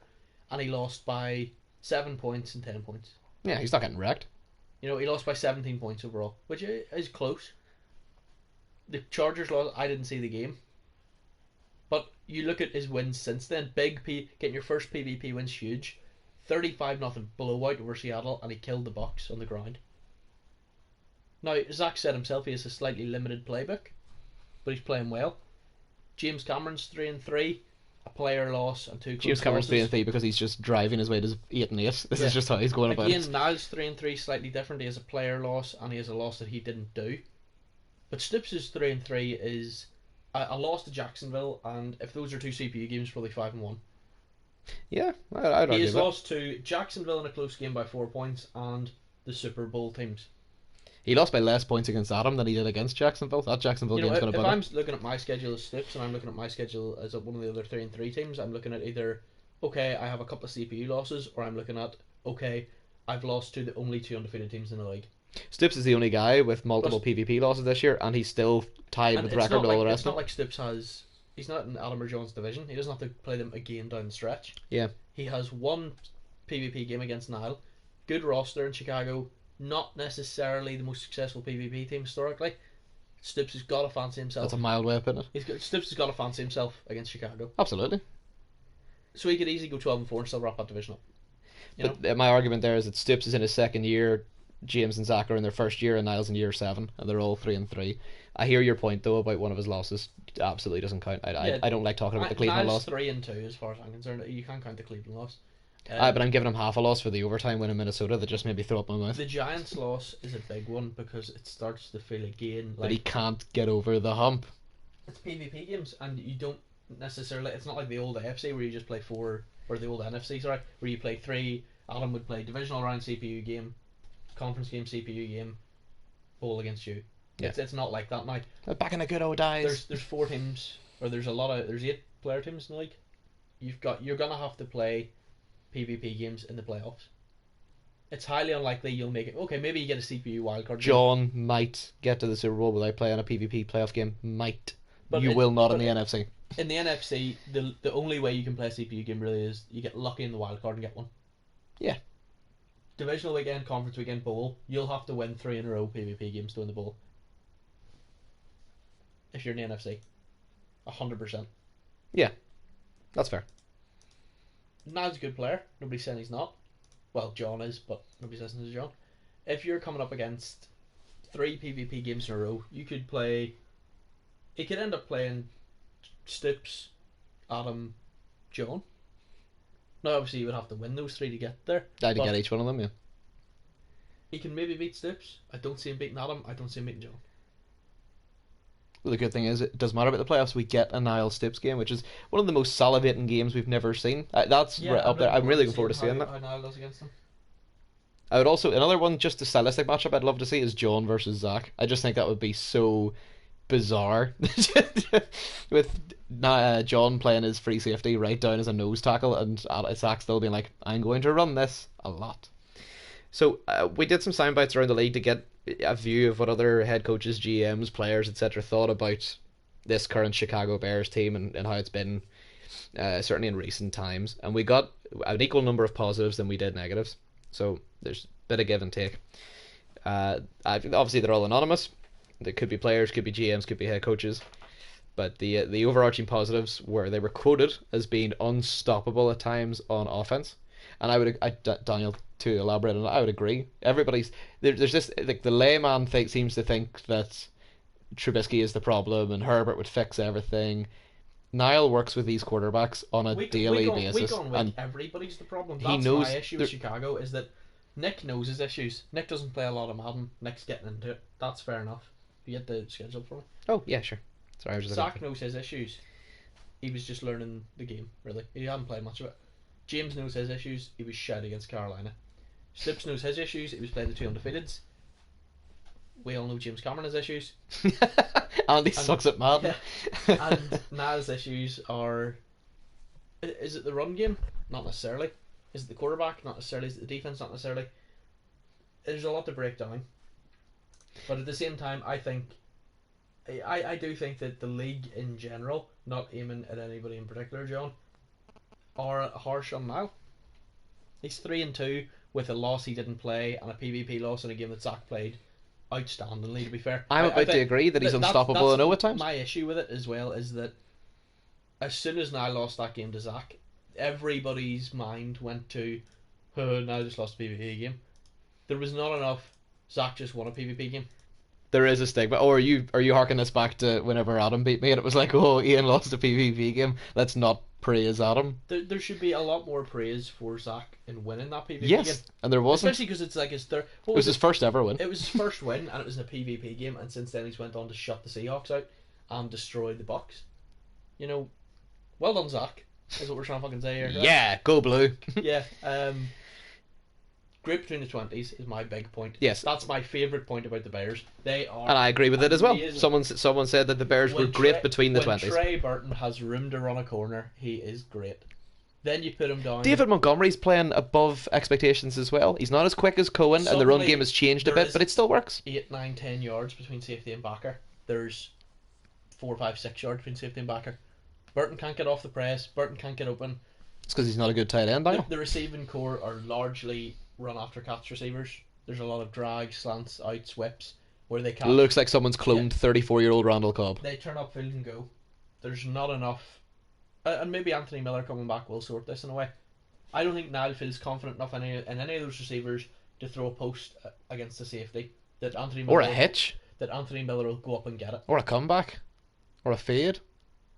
and he lost by 7 points and 10 points. Yeah, he's not getting wrecked. You know, he lost by 17 points overall, which is close. The Chargers lost. I didn't see the game, but you look at his wins since then. Getting your first PvP win's huge. 35-0 blowout over Seattle, and he killed the Bucs on the ground. Now, Zach said himself he has a slightly limited playbook, but he's playing well. James Cameron's 3-3, a player loss and 2 close James Cameron's losses. 3 and 3 because he's just driving his way to 8 and 8. This is just how he's going about Again, it. Niles 3-3 slightly different. He has a player loss and he has a loss that he didn't do. But Stoops' 3-3 is a loss to Jacksonville, and if those are 2 CPU games, probably 5-1. Yeah, I'd argue He has that. lost to Jacksonville in a close game by 4 points and the Super Bowl teams. He lost by less points against Adam than he did against Jacksonville. That Jacksonville game's going to if bug I'm him. looking at my schedule as Stoops and I'm looking at my schedule as one of the other 3-3 teams, I'm looking at either, okay, I have a couple of CPU losses, or I'm looking at, okay, I've lost to the only 2 undefeated teams in the league. Stoops is the only guy with multiple PvP losses this year, and he's still tied with record with all the rest It's not of like Stoops has... He's not in Adam or Jones' division. He doesn't have to play them again down the stretch. Yeah. He has 1 PvP game against Nile. Good roster in Chicago. Not necessarily the most successful PvP team historically. Stoops has got to fancy himself. That's a mild way of putting it. Stoops has got to fancy himself against Chicago. Absolutely. So he could easily go 12-4 and still wrap that division up. But my argument there is that Stoops is in his second year, James and Zach are in their first year, and Niles in year 7, and they're all 3 and 3. I hear your point though about one of his losses. It absolutely doesn't count. I don't like talking about the Cleveland Niles loss. 3-2 as far as I'm concerned. You can't count the Cleveland loss. But I'm giving him half a loss for the overtime win in Minnesota that just made me throw up my mouth. The Giants loss is a big one because it starts to feel again But like he can't get over the hump. it's PvP games, and you don't necessarily. It's not like the old AFC where you just play 4, or the old NFC, sorry, where you play 3. Adam would play divisional round CPU game, conference game CPU game, bowl against you. Yeah. It's not like that now. Back in the good old days. There's 4 teams, or there's 8 player teams in the league. You're gonna have to play PvP games in the playoffs. It's highly unlikely you'll make it. Okay, maybe you get a CPU wildcard. John might get to the Super Bowl without playing a PvP playoff game. Might. But you will not in the NFC. In the NFC, the only way you can play a CPU game really is you get lucky in the wildcard and get one. Yeah. Divisional weekend, conference weekend, bowl. You'll have to win 3 in a row PvP games to win the bowl. If you're in the NFC, 100%. Yeah, that's fair. Niall's a good player. Nobody's saying he's not. Well, John is, but nobody's listening to John. If you're coming up against 3 PvP games in a row, you could play. He could end up playing Stoops, Adam, John. Now, obviously, you would have to win those 3 to get there. I had to get each one of them, yeah. He can maybe beat Stoops. I don't see him beating Adam. I don't see him beating John. Well, the good thing is, it doesn't matter about the playoffs. We get a Niall Stoops game, which is one of the most salivating games we've never seen. That's up there. I'm really looking forward to seeing that. How Niall does against him. I would also, another one, just a stylistic matchup I'd love to see is John versus Zach. I just think that would be so bizarre. With John playing his free safety right down as a nose tackle, and Zach still being like, I'm going to run this a lot. So we did some sound bites around the league to get a view of what other head coaches, GMs, players, etc. thought about this current Chicago Bears team and how it's been, certainly in recent times. And we got an equal number of positives than we did negatives. So there's a bit of give and take. Obviously, they're all anonymous. They could be players, could be GMs, could be head coaches. But the overarching positives were they were quoted as being unstoppable at times on offense. And Daniel, to elaborate on it, I would agree. There's this, like, the layman seems to think that Trubisky is the problem and Herbert would fix everything. Niall works with these quarterbacks on a daily basis. And everybody's the problem. That's he knows my issue with Chicago, is that Nick knows his issues. Nick doesn't play a lot of Madden. Nick's getting into it. That's fair enough. You get the schedule for me. Oh, yeah, sure. Sorry, I was just Zach knows his issues. He was just learning the game, really. He hadn't played much of it. James knows his issues. He was shed against Carolina. Stoops knows his issues. He was playing the 2 undefeateds. we all know James Cameron has issues. Andy sucks at Madden. Yeah. And Niall's issues are: is it the run game? Not necessarily. Is it the quarterback? Not necessarily. Is it the defense? Not necessarily. There's a lot to break down. But at the same time, I do think that the league in general, not aiming at anybody in particular, John, are harsh on Niall. He's 3-2 with a loss he didn't play and a PvP loss in a game that Zach played outstandingly, to be fair. I'm about to agree that he's unstoppable I know at times. My issue with it as well is that as soon as Niall lost that game to Zach, everybody's mind went to, oh, Niall just lost a PvP game. There was not enough Zach just won a PvP game. There is a stigma. Or are you harking this back to whenever Adam beat me and it was like, oh, Ian lost a PvP game, let's not praise Adam. There should be a lot more praise for Zach in winning that PvP game. And there wasn't. Especially because it's like his third. It was his first ever win. It was his first win, and it was in a PvP game, and since then he's went on to shut the Seahawks out and destroy the Bucks. You know, well done, Zach, is what we're trying to fucking say here. Yeah, go blue. Yeah, great between the 20s is my big point. Yes. That's my favourite point about the Bears. They are. And I agree with it as well. Someone said that the Bears were great between the 20s. When Trey Burton has room to run a corner, he is great. Then you put him down. David Montgomery's playing above expectations as well. He's not as quick as Cohen, and the run game has changed a bit, but it still works. 8, 9, 10 yards between safety and backer. There's 4, 5, 6 yards between safety and backer. Burton can't get off the press. Burton can't get open. It's because he's not a good tight end, The receiving core are largely run after catch receivers. There's a lot of drag, slants, outs, whips where they can't. Looks like someone's cloned 34-year-old Randall Cobb. They turn up field and go. There's not enough. And maybe Anthony Miller coming back will sort this in a way. I don't think Niall feels confident enough in any of those receivers to throw a post against the safety. That Anthony Miller or a hitch. That Anthony Miller will go up and get it. Or a comeback. Or a fade.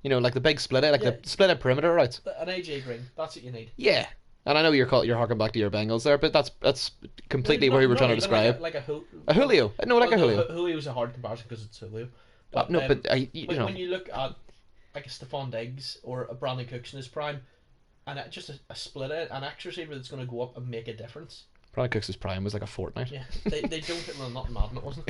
You know, like the big split it, the split it perimeter routes. An AJ Green, that's what you need. Yeah. And I know you're harking back to your Bengals there, but that's completely what we were trying to describe. Like a Julio. No, like a Julio. Julio's a hard comparison because it's Julio. But, when you look at like a Stephon Diggs or a Brandon Cooks in his prime, and just a split it, an extra receiver that's going to go up and make a difference. Brandon Cooks' prime was like a fortnight. Yeah, they don't. Well, not Madden, it wasn't.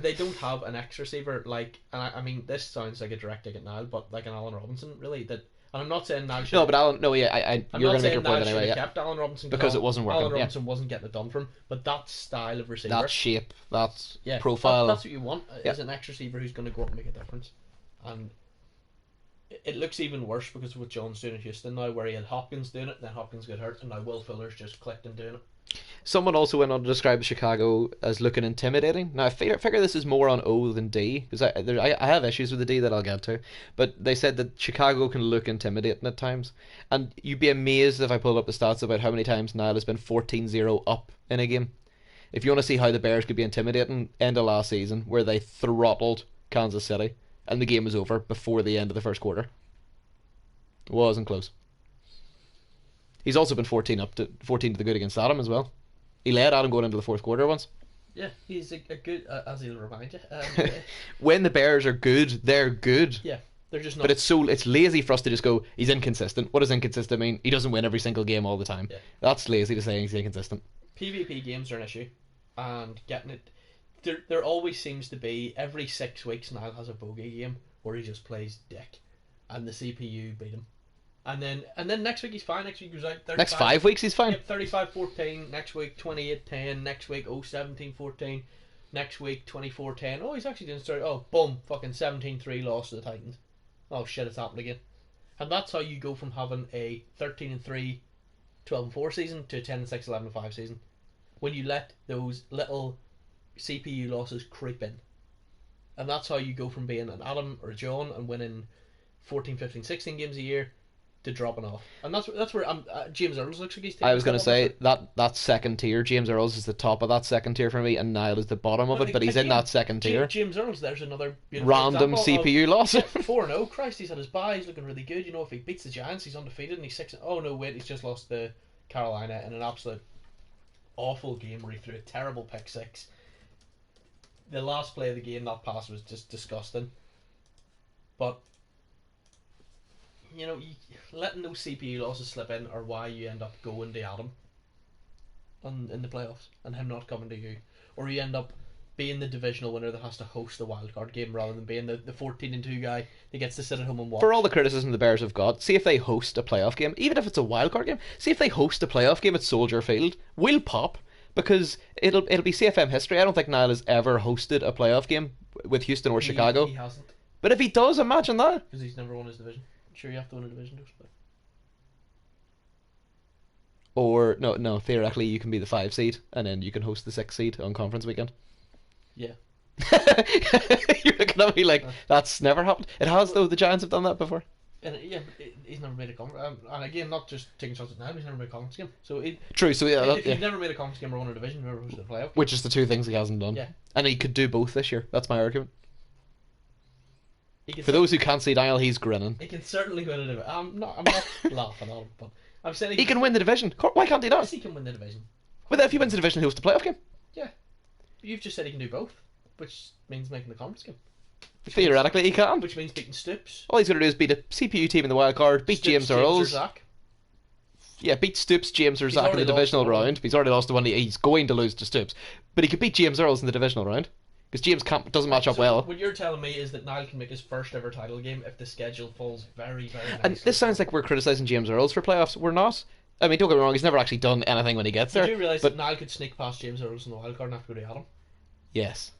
They don't have an X receiver like, and I mean, this sounds like a direct dig at Niall, but like an Allen Robinson, really. And I'm not saying Niall should. No, but Allen. No, yeah, you're going to make your point anyway. Yeah. Kept Allen Robinson because it wasn't working. Allen Robinson wasn't getting it done for him, but that style of receiver, that shape, that profile, that's what you want. Is an X receiver who's going to go up and make a difference, and it looks even worse because of what John's doing in Houston now, where he had Hopkins doing it, then Hopkins got hurt, and now Will Fuller's just clicked and doing it. Someone also went on to describe Chicago as looking intimidating. Now I figure this is more on O than D, because I have issues with the D that I'll get to, but they said that Chicago can look intimidating at times, and you'd be amazed if I pulled up the stats about how many times Niall has been 14-0 up in a game. If you want to see how the Bears could be intimidating, end of last season where they throttled Kansas City and the game was over before the end of the first quarter. It wasn't close. He's also been 14 to the good against Adam as well. He led Adam going into the fourth quarter once. Yeah, he's a good, as he'll remind you. When the Bears are good, they're good. Yeah, they're just not. But it's lazy for us to just go, he's inconsistent. What does inconsistent mean? He doesn't win every single game all the time. Yeah. That's lazy to say he's inconsistent. PvP games are an issue, and getting it. There always seems to be, every 6 weeks Niall has a bogey game where he just plays dick, and the CPU beat him. And then next week he's fine. Next week he goes out 35. Next 5 weeks he's fine. Yep, 35-14. Next week 28-10. Next week 17-14. Next week 24-10. Oh, he's actually doing straight. Oh, boom, fucking 17-3 loss to the Titans. Oh shit, it's happened again. And that's how you go from having a 13-3, 12-4 season to a 10-6, 11-5 season. When you let those little CPU losses creep in. And that's how you go from being an Adam or a John and winning 14, 15, 16 games a year to dropping off. And that's where James Earls looks like he's taking. I was going to say that second tier, James Earls is the top of that second tier for me, and Niall is the bottom of it, but he's in that second tier. James Earls, there's another random CPU loss. 4-0, Christ, he's had his bye, he's looking really good. You know, if he beats the Giants, he's undefeated, and he's 6. Oh no, wait, he's just lost to Carolina in an absolute awful game where he threw a terrible pick six. The last play of the game, that pass was just disgusting. But you know, letting those CPU losses slip in are why you end up going to Adam in the playoffs and him not coming to you, or you end up being the divisional winner that has to host the wildcard game rather than being the 14-2 guy that gets to sit at home and watch. For all the criticism the Bears have got, see if they host a playoff game, even if it's a wildcard game, see if they host a playoff game at Soldier Field, we'll pop, because it'll be CFM history. I don't think Niall has ever hosted a playoff game with Houston or Chicago. He hasn't. But if he does, imagine that. Because he's never won his division. Sure, you have to win a division to play. Or, no, theoretically you can be the 5 seed, and then you can host the 6 seed on conference weekend. Yeah. You're looking at me like, that's never happened. It has, though. The Giants have done that before. And yeah, but he's never made a conference. And again, not just taking shots at now, he's never made a conference game. So True, so yeah. if you've never made a conference game or won a division, you've never hosted a playoff. Which is the two things he hasn't done. Yeah. And he could do both this year. That's my argument. For those who can't see Niall, he's grinning. He can certainly win a division. I'm not laughing at him, but I'm saying he can win the division. Why can't he not? Yes, he can win the division. Well, if he wins the division, he'll host a playoff game. Yeah. You've just said he can do both, which means making the conference game. Theoretically, he can. Which means beating Stoops. All he's going to do is beat a CPU team in the wild card, beat Stoops, James Earls. Zach. Yeah, beat Stoops, James or Zach in the divisional round. He's already lost the one he's going to lose to Stoops. But he could beat James Earls in the divisional round. Because James doesn't match up well. What you're telling me is that Niall can make his first ever title game if the schedule falls very, very nicely. And this sounds like we're criticising James Earls for playoffs. We're not. I mean, don't get me wrong, he's never actually done anything when he gets there. You do realise that Niall could sneak past James Earls in the wildcard and have to go to Adam? Yes.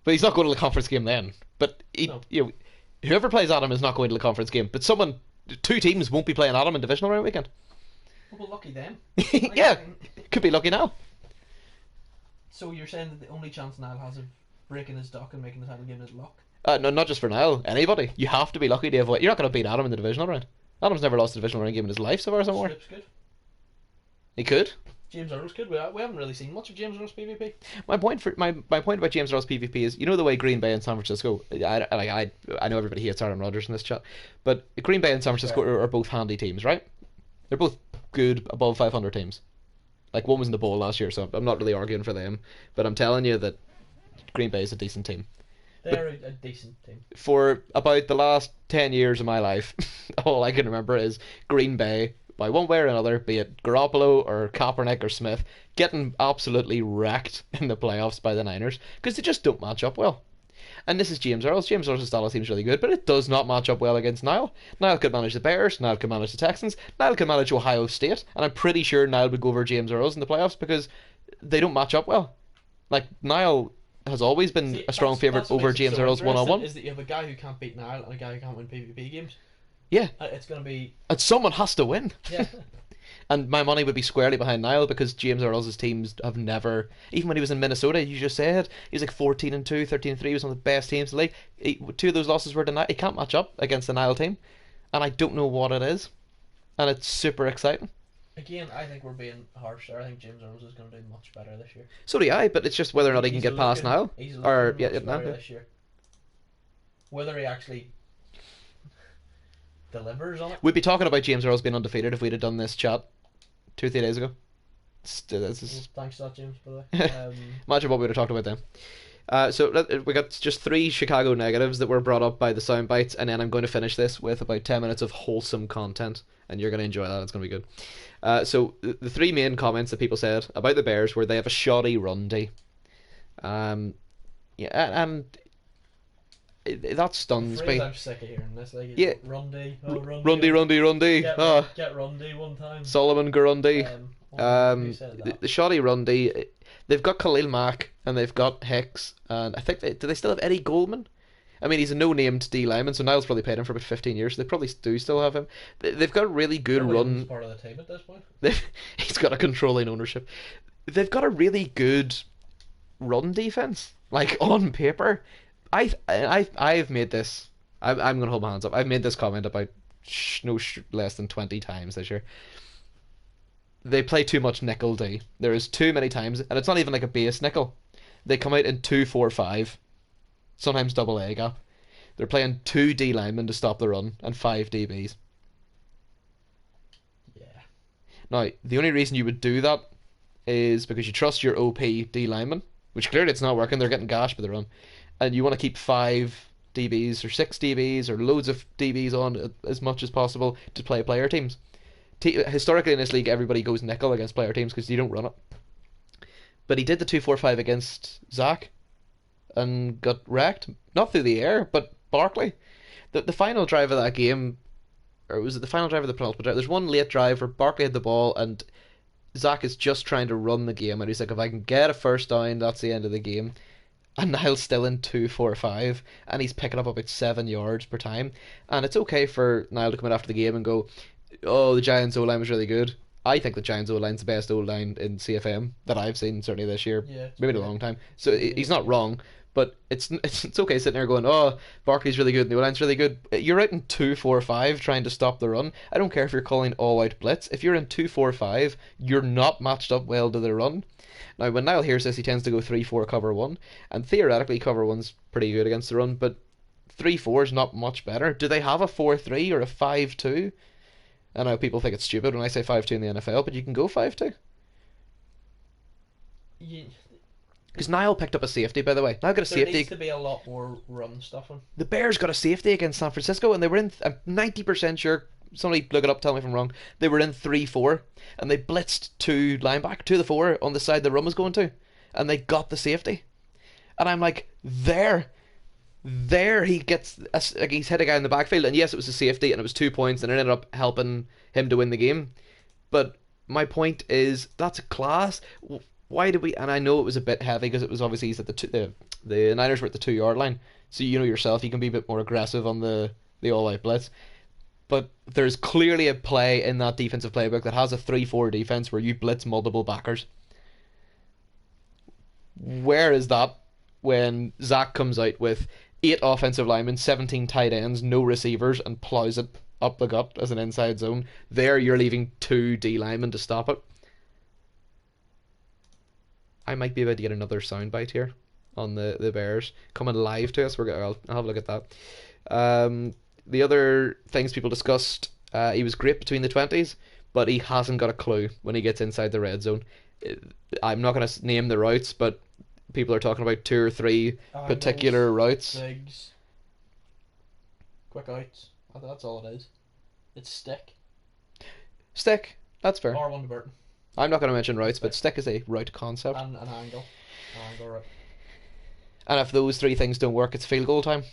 But he's not going to the conference game then. But whoever plays Adam is not going to the conference game. But two teams won't be playing Adam in divisional round weekend. Well, lucky them. Yeah, could be lucky now. So you're saying that the only chance Niall has of breaking his duck and making the title game is luck? No, not just for Niall. Anybody. You have to be lucky to avoid. You're not going to beat Adam in the divisional round. Adam's never lost a divisional round game in his life so far somewhere. Stoops could. He could. James Earls could. We haven't really seen much of James Earls PvP. My point about James Earls PvP is, you know the way Green Bay and San Francisco. I know everybody hates Aaron Rodgers in this chat, but Green Bay and San Francisco are both handy teams, right? They're both good above 500 teams. Like, one was in the bowl last year, so I'm not really arguing for them. But I'm telling you that Green Bay is a decent team. They're a decent team. For about the last 10 years of my life, all I can remember is Green Bay, by one way or another, be it Garoppolo or Kaepernick or Smith, getting absolutely wrecked in the playoffs by the Niners, because they just don't match up well. And this is James Earls. James Earls' style seems really good, but it does not match up well against Niall. Niall could manage the Bears, Niall could manage the Texans, Niall could manage Ohio State, and I'm pretty sure Niall would go over James Earls in the playoffs because they don't match up well. Like, Niall has always been a strong favourite over James Earls one-on-one. Is that you have a guy who can't beat Niall and a guy who can't win PvP games. Yeah. It's going to be... And someone has to win. Yeah. And my money would be squarely behind Niall because James Earls' teams have never, even when he was in Minnesota, you just said, he was like 14-2, 13-3, he was one of the best teams in the league. Two of those losses were to Niall. He can't match up against the Niall team. And I don't know what it is. And it's super exciting. Again, I think we're being harsh there. I think James Earls is going to do much better this year. So do I, but it's just whether or not he can get past Niall. He's or much better this year. Whether he actually delivers on it. We'd be talking about James Earls being undefeated if we'd have done this chat 2-3 days ago. Thanks for that, James, by the way. Imagine what we would have talked about then. So we got just 3 Chicago negatives that were brought up by the sound bites, and then I'm going to finish this with about 10 minutes of wholesome content, and you're going to enjoy that. It's going to be good. So the 3 main comments that people said about the Bears were they have a shoddy run D. And that stuns me. I'm sick of hearing this. Like, yeah. Rundy. Rundy. Get Rundy one time. Solomon Grundy. The shoddy Rundy. They've got Khalil Mack and they've got Hicks, and I think do they still have Eddie Goldman? I mean, he's a no-named D lineman, so Niall's probably paid him for about 15 years, so they probably do still have him. They've got a really good run. Part of the team at this point. He's got a controlling ownership. They've got a really good run defense, like on paper. I've made this. I'm gonna hold my hands up. I've made this comment about less than 20 times this year. They play too much nickel D. There is too many times, and it's not even like a base nickel. They come out in 2-4-5, sometimes double A gap. They're playing 2 D linemen to stop the run and 5 DBs. Yeah. Now, the only reason you would do that is because you trust your OP D lineman, which clearly it's not working. They're getting gashed by the run. And you want to keep 5 DBs or 6 DBs or loads of DBs on as much as possible to play player teams. Historically in this league, everybody goes nickel against player teams because you don't run it. But he did the 2-4-5 against Zach and got wrecked. Not through the air, but Barkley. The final drive of that game, or was it the final drive of the penultimate drive? There's one late drive where Barkley had the ball and Zach is just trying to run the game, and he's like, if I can get a first down, that's the end of the game. And Niall's still in 2-4-5, and he's picking up about 7 yards per time. And it's okay for Niall to come in after the game and go, oh, the Giants O line was really good. I think the Giants O line's the best O line in CFM that I've seen certainly this year, Yeah, maybe in a long time. So he's not wrong, but it's okay sitting there going, oh, Barkley's really good and the O line's really good. You're out in 2-4-5 trying to stop the run. I don't care if you're calling all out blitz. If you're in 2-4-5, you're not matched up well to the run. Now, when Niall hears this, he tends to go 3-4 cover one, and theoretically cover one's pretty good against the run, but 3-4 is not much better. Do they have a 4-3 or a 5-2? I know people think it's stupid when I say 5-2 in the NFL, but you can go 5-2. Because Niall picked up a safety, by the way. Niall got a There safety. needs to be a lot more run stuffing. The Bears got a safety against San Francisco, and they were in. I'm 90% sure. Somebody look it up. Tell me if I'm wrong. They were in 3-4, and they blitzed two linebacker to the 4 on the side the run was going to, and they got the safety. And I'm like, there he gets like he's hit a guy in the backfield, and yes, it was a safety, and it was 2 points, and it ended up helping him to win the game. But my point is that's a class. Why did we? And I know it was a bit heavy because it was obviously he's at the Niners were at the 2 yard line, so you know yourself you can be a bit more aggressive on the all out blitz. But there's clearly a play in that defensive playbook that has a 3-4 defense where you blitz multiple backers. Where is that when Zach comes out with 8 offensive linemen, 17 tight ends, no receivers, and plows it up the gut as an inside zone? There you're leaving 2 D linemen to stop it. I might be able to get another soundbite here on the Bears coming live to us. I'll have a look at that. The other things people discussed, he was great between the 20s, but he hasn't got a clue when he gets inside the red zone. I'm not going to name the routes, but people are talking about 2 or 3 particular routes. Zigs, quick outs. That's all it is. It's Stick, that's fair. R1 to Burton. I'm not going to mention routes, but stick is a route concept. And an angle. Right. And if those 3 things don't work, it's field goal time.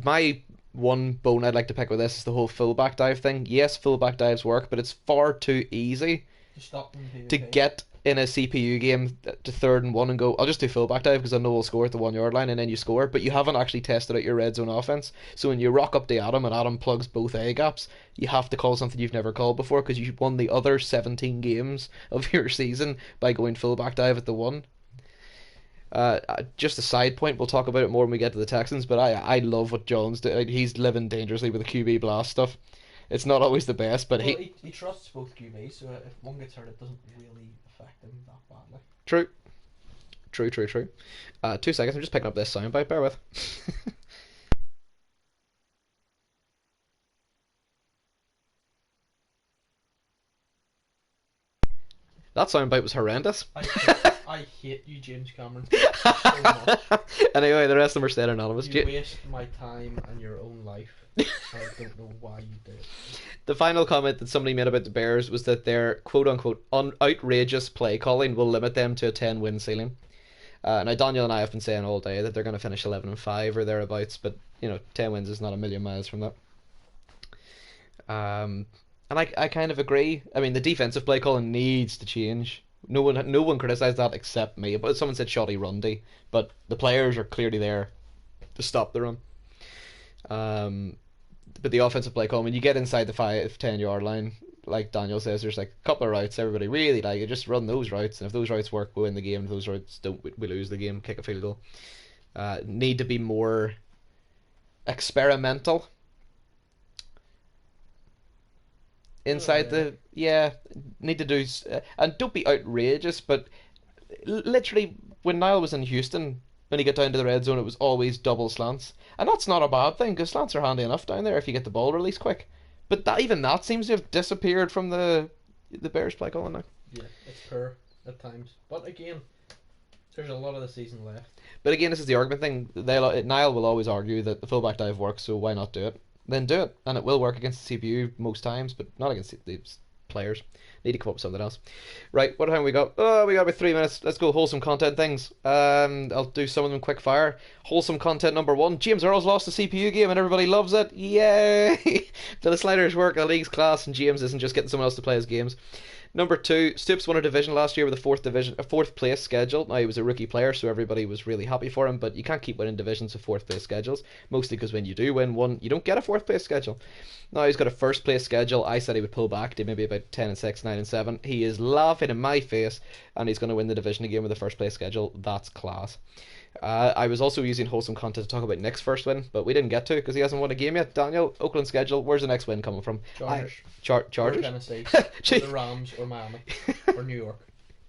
My one bone I'd like to pick with this is the whole fullback dive thing. Yes, fullback dives work, but it's far too easy To stop them to get in a CPU game to 3rd and 1 and go, I'll just do fullback dive because I know we'll score at the 1 yard line, and then you score, but you haven't actually tested out your red zone offense. So when you rock up to Adam and Adam plugs both A gaps, you have to call something you've never called before because you won the other 17 games of your season by going fullback dive at the 1. Just a side point, we'll talk about it more when we get to the Texans, but I love what Jones did. He's living dangerously with the QB blast stuff. It's not always the best, but he trusts both QBs, so if one gets hurt, it doesn't really affect him that badly. True. 2 seconds, I'm just picking up this soundbite, bear with. That soundbite was horrendous. I hate you, James Cameron, so much. Anyway, the rest of them are staying anonymous. You waste my time and your own life. I don't know why you do it. The final comment that somebody made about the Bears was that their quote-unquote outrageous play calling will limit them to a 10-win ceiling. Now, Daniel and I have been saying all day that they're going to finish 11-5 or thereabouts, but, 10 wins is not a million miles from that. And I kind of agree. I mean, the defensive play calling needs to change. No one criticized that except me. But someone said shoddy run D, but the players are clearly there to stop the run. But the offensive play call, when you get inside the 5-10 yard line, like Daniel says, there's like a couple of routes everybody really like. You just run those routes, and if those routes work, we win the game. If those routes don't, we lose the game. Kick a field goal. Need to be more experimental inside need to do and don't be outrageous, but literally when Niall was in Houston, when he got down to the red zone, it was always double slants, and that's not a bad thing because slants are handy enough down there if you get the ball released quick. But even that seems to have disappeared from the Bears play calling now. Yeah, it's poor at times, but again, there's a lot of the season left. But again, this is the argument thing. Niall will always argue that the fullback dive works, so why not do it? Then do it, and it will work against the CPU most times, but not against the players. Need to come up with something else. Right, what time we got? Oh, we got about 3 minutes. Let's go wholesome content things. I'll do some of them quick fire. Wholesome content number 1. James Earl's lost a CPU game and everybody loves it. Yay! The sliders work, the league's class, and James isn't just getting someone else to play his games. Number 2, Stoops won a division last year with a fourth place schedule. Now he was a rookie player, so everybody was really happy for him. But you can't keep winning divisions with fourth place schedules, mostly because when you do win one, you don't get a fourth place schedule. Now he's got a first place schedule. I said he would pull back to maybe about 10-6, 9-7. He is laughing in my face, and he's going to win the division again with a first place schedule. That's class. I was also using wholesome content to talk about Nick's first win, but we didn't get to because he hasn't won a game yet. Daniel, Oakland schedule. Where's the next win coming from? Chargers. Chargers. Or Tennessee. Or the Rams or Miami or New York.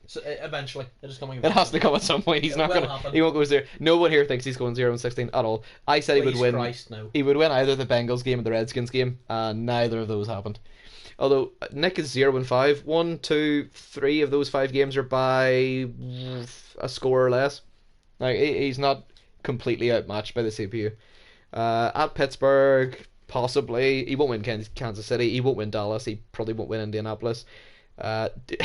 So eventually, it is coming. It has to come at some point. He's not gonna. He won't go there. No one here thinks he's going 0-16 at all. I said he would win. Christ, no. He would win either the Bengals game or the Redskins game, and neither of those happened. Although Nick is 0-5. 1, 2, 3 of those 5 games are by a score or less. Like he's not completely outmatched by the CPU. At Pittsburgh, possibly he won't win Kansas City. He won't win Dallas. He probably won't win Indianapolis.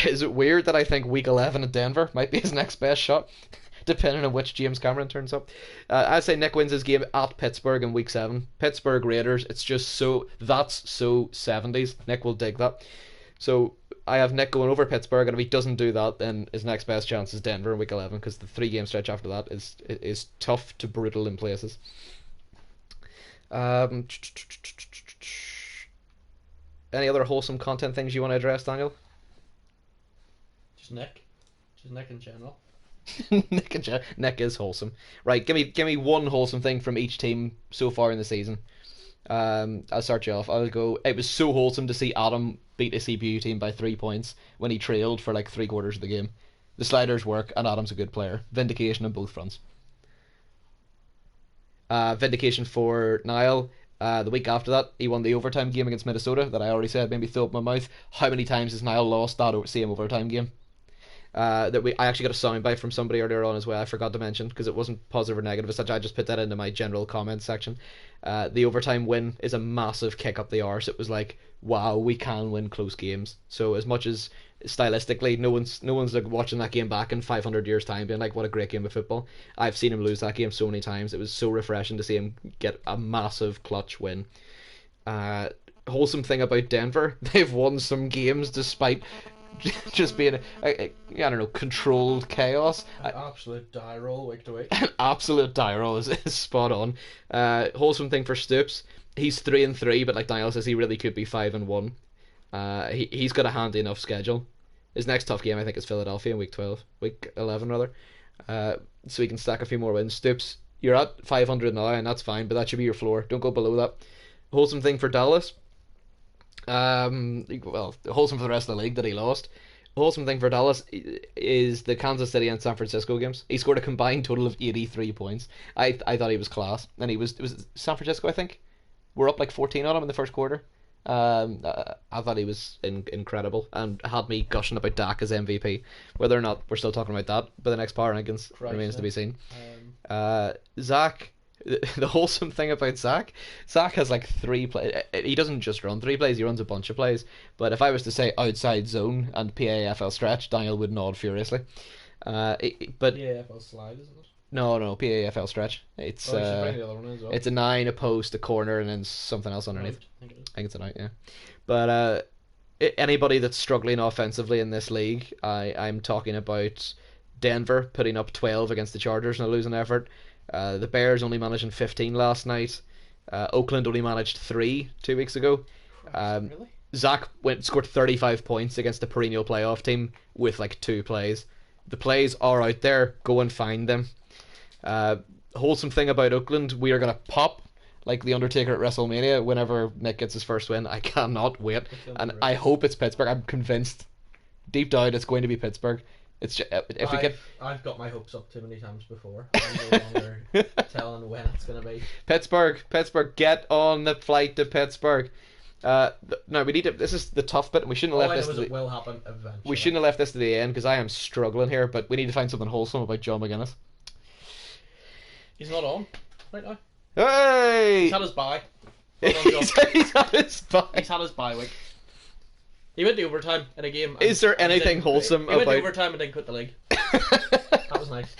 Is it weird that I think Week 11 at Denver might be his next best shot, depending on which James Cameron turns up? I'd say Nick wins his game at Pittsburgh in Week 7. Pittsburgh Raiders. It's just that's so 70s. Nick will dig that. So I have Nick going over Pittsburgh, and if he doesn't do that, then his next best chance is Denver in Week 11, because the 3-game stretch after that is tough to brutal in places. Any other wholesome content things you want to address, Daniel? Just Nick in general. Nick is wholesome. Right, give me one wholesome thing from each team so far in the season. I'll start you off. I'll go. It was so wholesome to see Adam beat a CPU team by 3 points when he trailed for like 3/4 of the game. The sliders work, and Adam's a good player. Vindication on both fronts. Vindication for Niall. The week after that, he won the overtime game against Minnesota that I already said made me throw up my mouth. How many times has Niall lost that same overtime game? I actually got a soundbite from somebody earlier on as well. I forgot to mention because it wasn't positive or negative as such. I just put that into my general comments section. The overtime win is a massive kick up the arse. It was like, wow, we can win close games. So as much as stylistically, no one's like watching that game back in 500 years time being like, what a great game of football. I've seen him lose that game so many times. It was so refreshing to see him get a massive clutch win. Wholesome thing about Denver, they've won some games despite just being I don't know, controlled chaos. An absolute die roll week to week. An absolute die roll is spot on. Wholesome thing for Stoops. He's 3-3, but like Daniel says, he really could be 5-1. He's got a handy enough schedule. His next tough game I think is Philadelphia in week 11 rather. So he can stack a few more wins. Stoops, you're at 500 now, and that's fine, but that should be your floor. Don't go below that. Wholesome thing for Dallas. Well, wholesome for the rest of the league that he lost. Wholesome thing for Dallas is the Kansas City and San Francisco games. He scored a combined total of 83 points. I thought he was class, and it was San Francisco, I think. We're up like 14 on him in the first quarter. I thought he was incredible and had me gushing about Dak as MVP. Whether or not we're still talking about that, but the next power rankings remains to be seen. Zach. The wholesome thing about Zach has like 3 plays. He doesn't just run 3 plays, he runs a bunch of plays. But if I was to say outside zone and PAFL stretch, Daniel would nod furiously. But PAFL slide, isn't it? No, PAFL stretch. It's bring the other one as well. It's a 9, a post, a corner, and then something else underneath. I think it's a 9, yeah. But anybody that's struggling offensively in this league, I'm talking about Denver putting up 12 against the Chargers in a losing effort. The Bears only managing 15 last night. Oakland only managed 3 2 weeks ago. Really? Zach scored 35 points against a perennial playoff team with like 2 plays. The plays are out there. Go and find them. Wholesome thing about Oakland, we are going to pop like the Undertaker at WrestleMania whenever Nick gets his first win. I cannot wait, and I hope it's Pittsburgh. I'm convinced deep down it's going to be Pittsburgh. It's just, I've got my hopes up too many times before. I'm no longer telling when it's going to be. Pittsburgh, get on the flight to Pittsburgh. No, we need to. This is the tough bit, and we shouldn't have left this. It will happen eventually. We shouldn't have left this to the end because I am struggling here. But we need to find something wholesome about John McGuinness. He's not on right now. Hey! He's had his bye. He's had his bye. He's had his bye week. He went to overtime in a game. Is there anything wholesome He went to about? overtime and didn't quit the league. That was nice.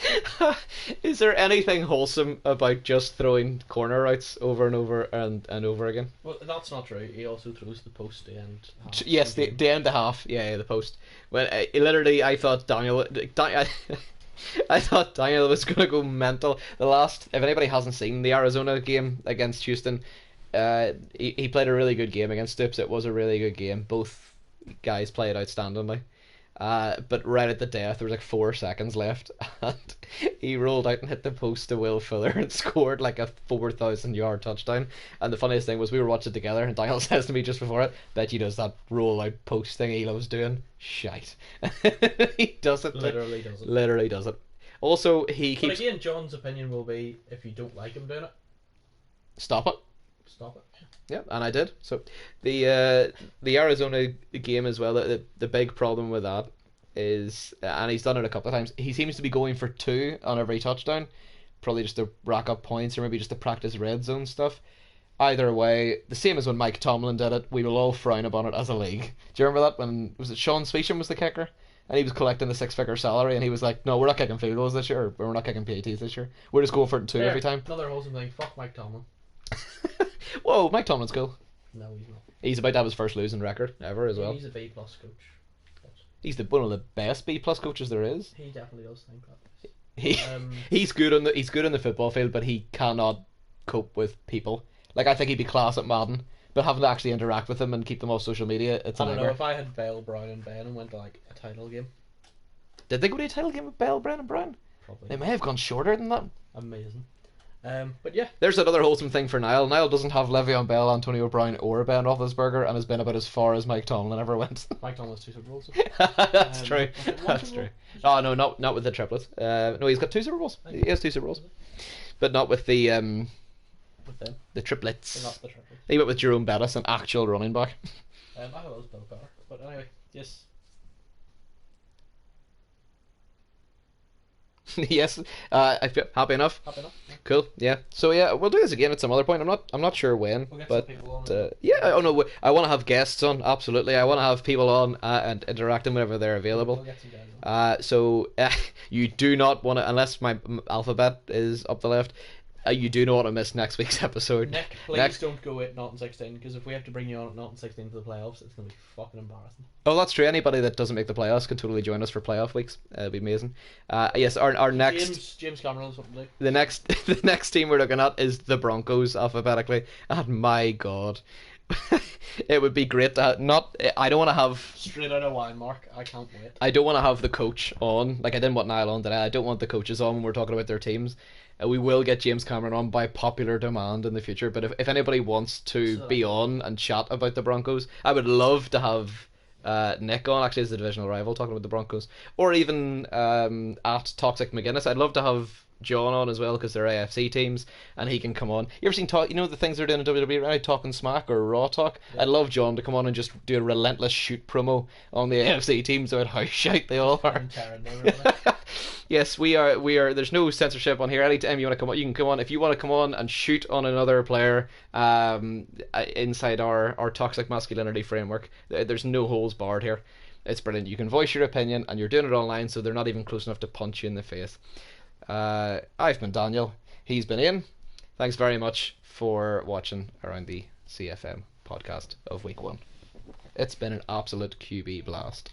Is there anything wholesome about just throwing corner routes over and over and over again? Well, that's not true. He also throws the post and half. Yes, the end of half. Yeah, the post. When literally, I thought Daniel. I thought Daniel was gonna go mental. The last, if anybody hasn't seen the Arizona game against Houston, he played a really good game against Stoops. It was a really good game. Both guys played outstandingly. But right at the death, there was like 4 seconds left, and he rolled out and hit the post to Will Fuller and scored like a 4,000-yard touchdown. And the funniest thing was we were watching it together, and Daniel says to me just before it, "Bet he does that roll out post thing he loves doing." Shite. He does it. Literally does it. Literally does it. Also, he keeps. But again, John's opinion will be, if you don't like him doing it, Stop it. stop it. Yeah, and I did. So the Arizona game as well. The big problem with that is, and he's done it a couple of times. He seems to be going for 2 on every touchdown, probably just to rack up points or maybe just to practice red zone stuff. Either way, the same as when Mike Tomlin did it, we will all frown upon it as a league. Do you remember that when was it Sean Speecham was the kicker? And he was collecting the 6-figure salary, and he was like, "No, we're not kicking field goals this year, or we're not kicking PATs this year. We're just going for it in 2 every time." Another wholesome thing. Fuck Mike Tomlin. Whoa, Mike Tomlin's cool. No, he's not. He's about to have his first losing record ever as well. He's a B plus coach. But He's one of the best B plus coaches there is. he definitely does think that. He's good on the football field, but he cannot cope with people. Like, I think he'd be class at Madden, but having to actually interact with them and keep them off social media, it's a I don't know, nightmare. if I had Bale, Brown and Ben and went to like a title game, Did they go to a title game with Bell, Brown and Brown? probably They may have gone shorter than that. amazing. But yeah, There's another wholesome thing for Niall. Niall doesn't have Le'Veon Bell, Antonio Brown, or Ben Roethlisberger, and has been about as far as Mike Tomlin ever went. Mike Tomlin's 2 Super Bowls. That's true. was it one That's Super true. Bowl? Oh no, not with the triplets. No, he's got 2 Super Bowls. He has 2 Super Bowls, but not with the With them, triplets. they're not the triple. He went with Jerome Bettis, an actual running back. I thought it was Bill Carter, but anyway, yes. Yes, I feel happy enough. Happy enough. Yeah. Cool. Yeah. So yeah, we'll do this again at some other point. I'm not sure when, We'll get but some people on. yeah. Oh no, I want to have guests on. Absolutely, I want to have people on and interacting whenever they're available. We'll get some guys on. So you do not want to, unless my alphabet is up the left. You do not want to miss next week's episode. Nick, please don't go at 0-16, because if we have to bring you on at 0-16 to the playoffs, it's going to be fucking embarrassing. Oh, that's true. Anybody that doesn't make the playoffs can totally join us for playoff weeks. It'd be amazing. Yes, our next James Cameron has something to do. the next team we're looking at is the Broncos alphabetically. And my God, it would be great to not. I don't want to have. Straight out of wine, Mark. I can't wait. I don't want to have the coach on. Like, I didn't want Niall on today. I don't want the coaches on when we're talking about their teams. We will get James Cameron on by popular demand in the future. But if anybody wants to be on and chat about the Broncos, I would love to have Nick on, actually, as the divisional rival, talking about the Broncos. Or even at Toxic McGuinness. I'd love to have John on as well, because they're AFC teams, and he can come on. You ever seen the things they're doing in WWE right now, Talking Smack or Raw Talk? Yeah. I'd love John to come on and just do a relentless shoot promo on the AFC teams about how shite they all are. Yes, we are. There's no censorship on here. Anytime you want to come on, you can come on. If you want to come on and shoot on another player inside our toxic masculinity framework, there's no holes barred here. It's brilliant. You can voice your opinion, and you're doing it online, so they're not even close enough to punch you in the face. I've been Daniel. He's been Ian. Thanks very much for watching around the CFM podcast of week 1. It's been an absolute QB blast.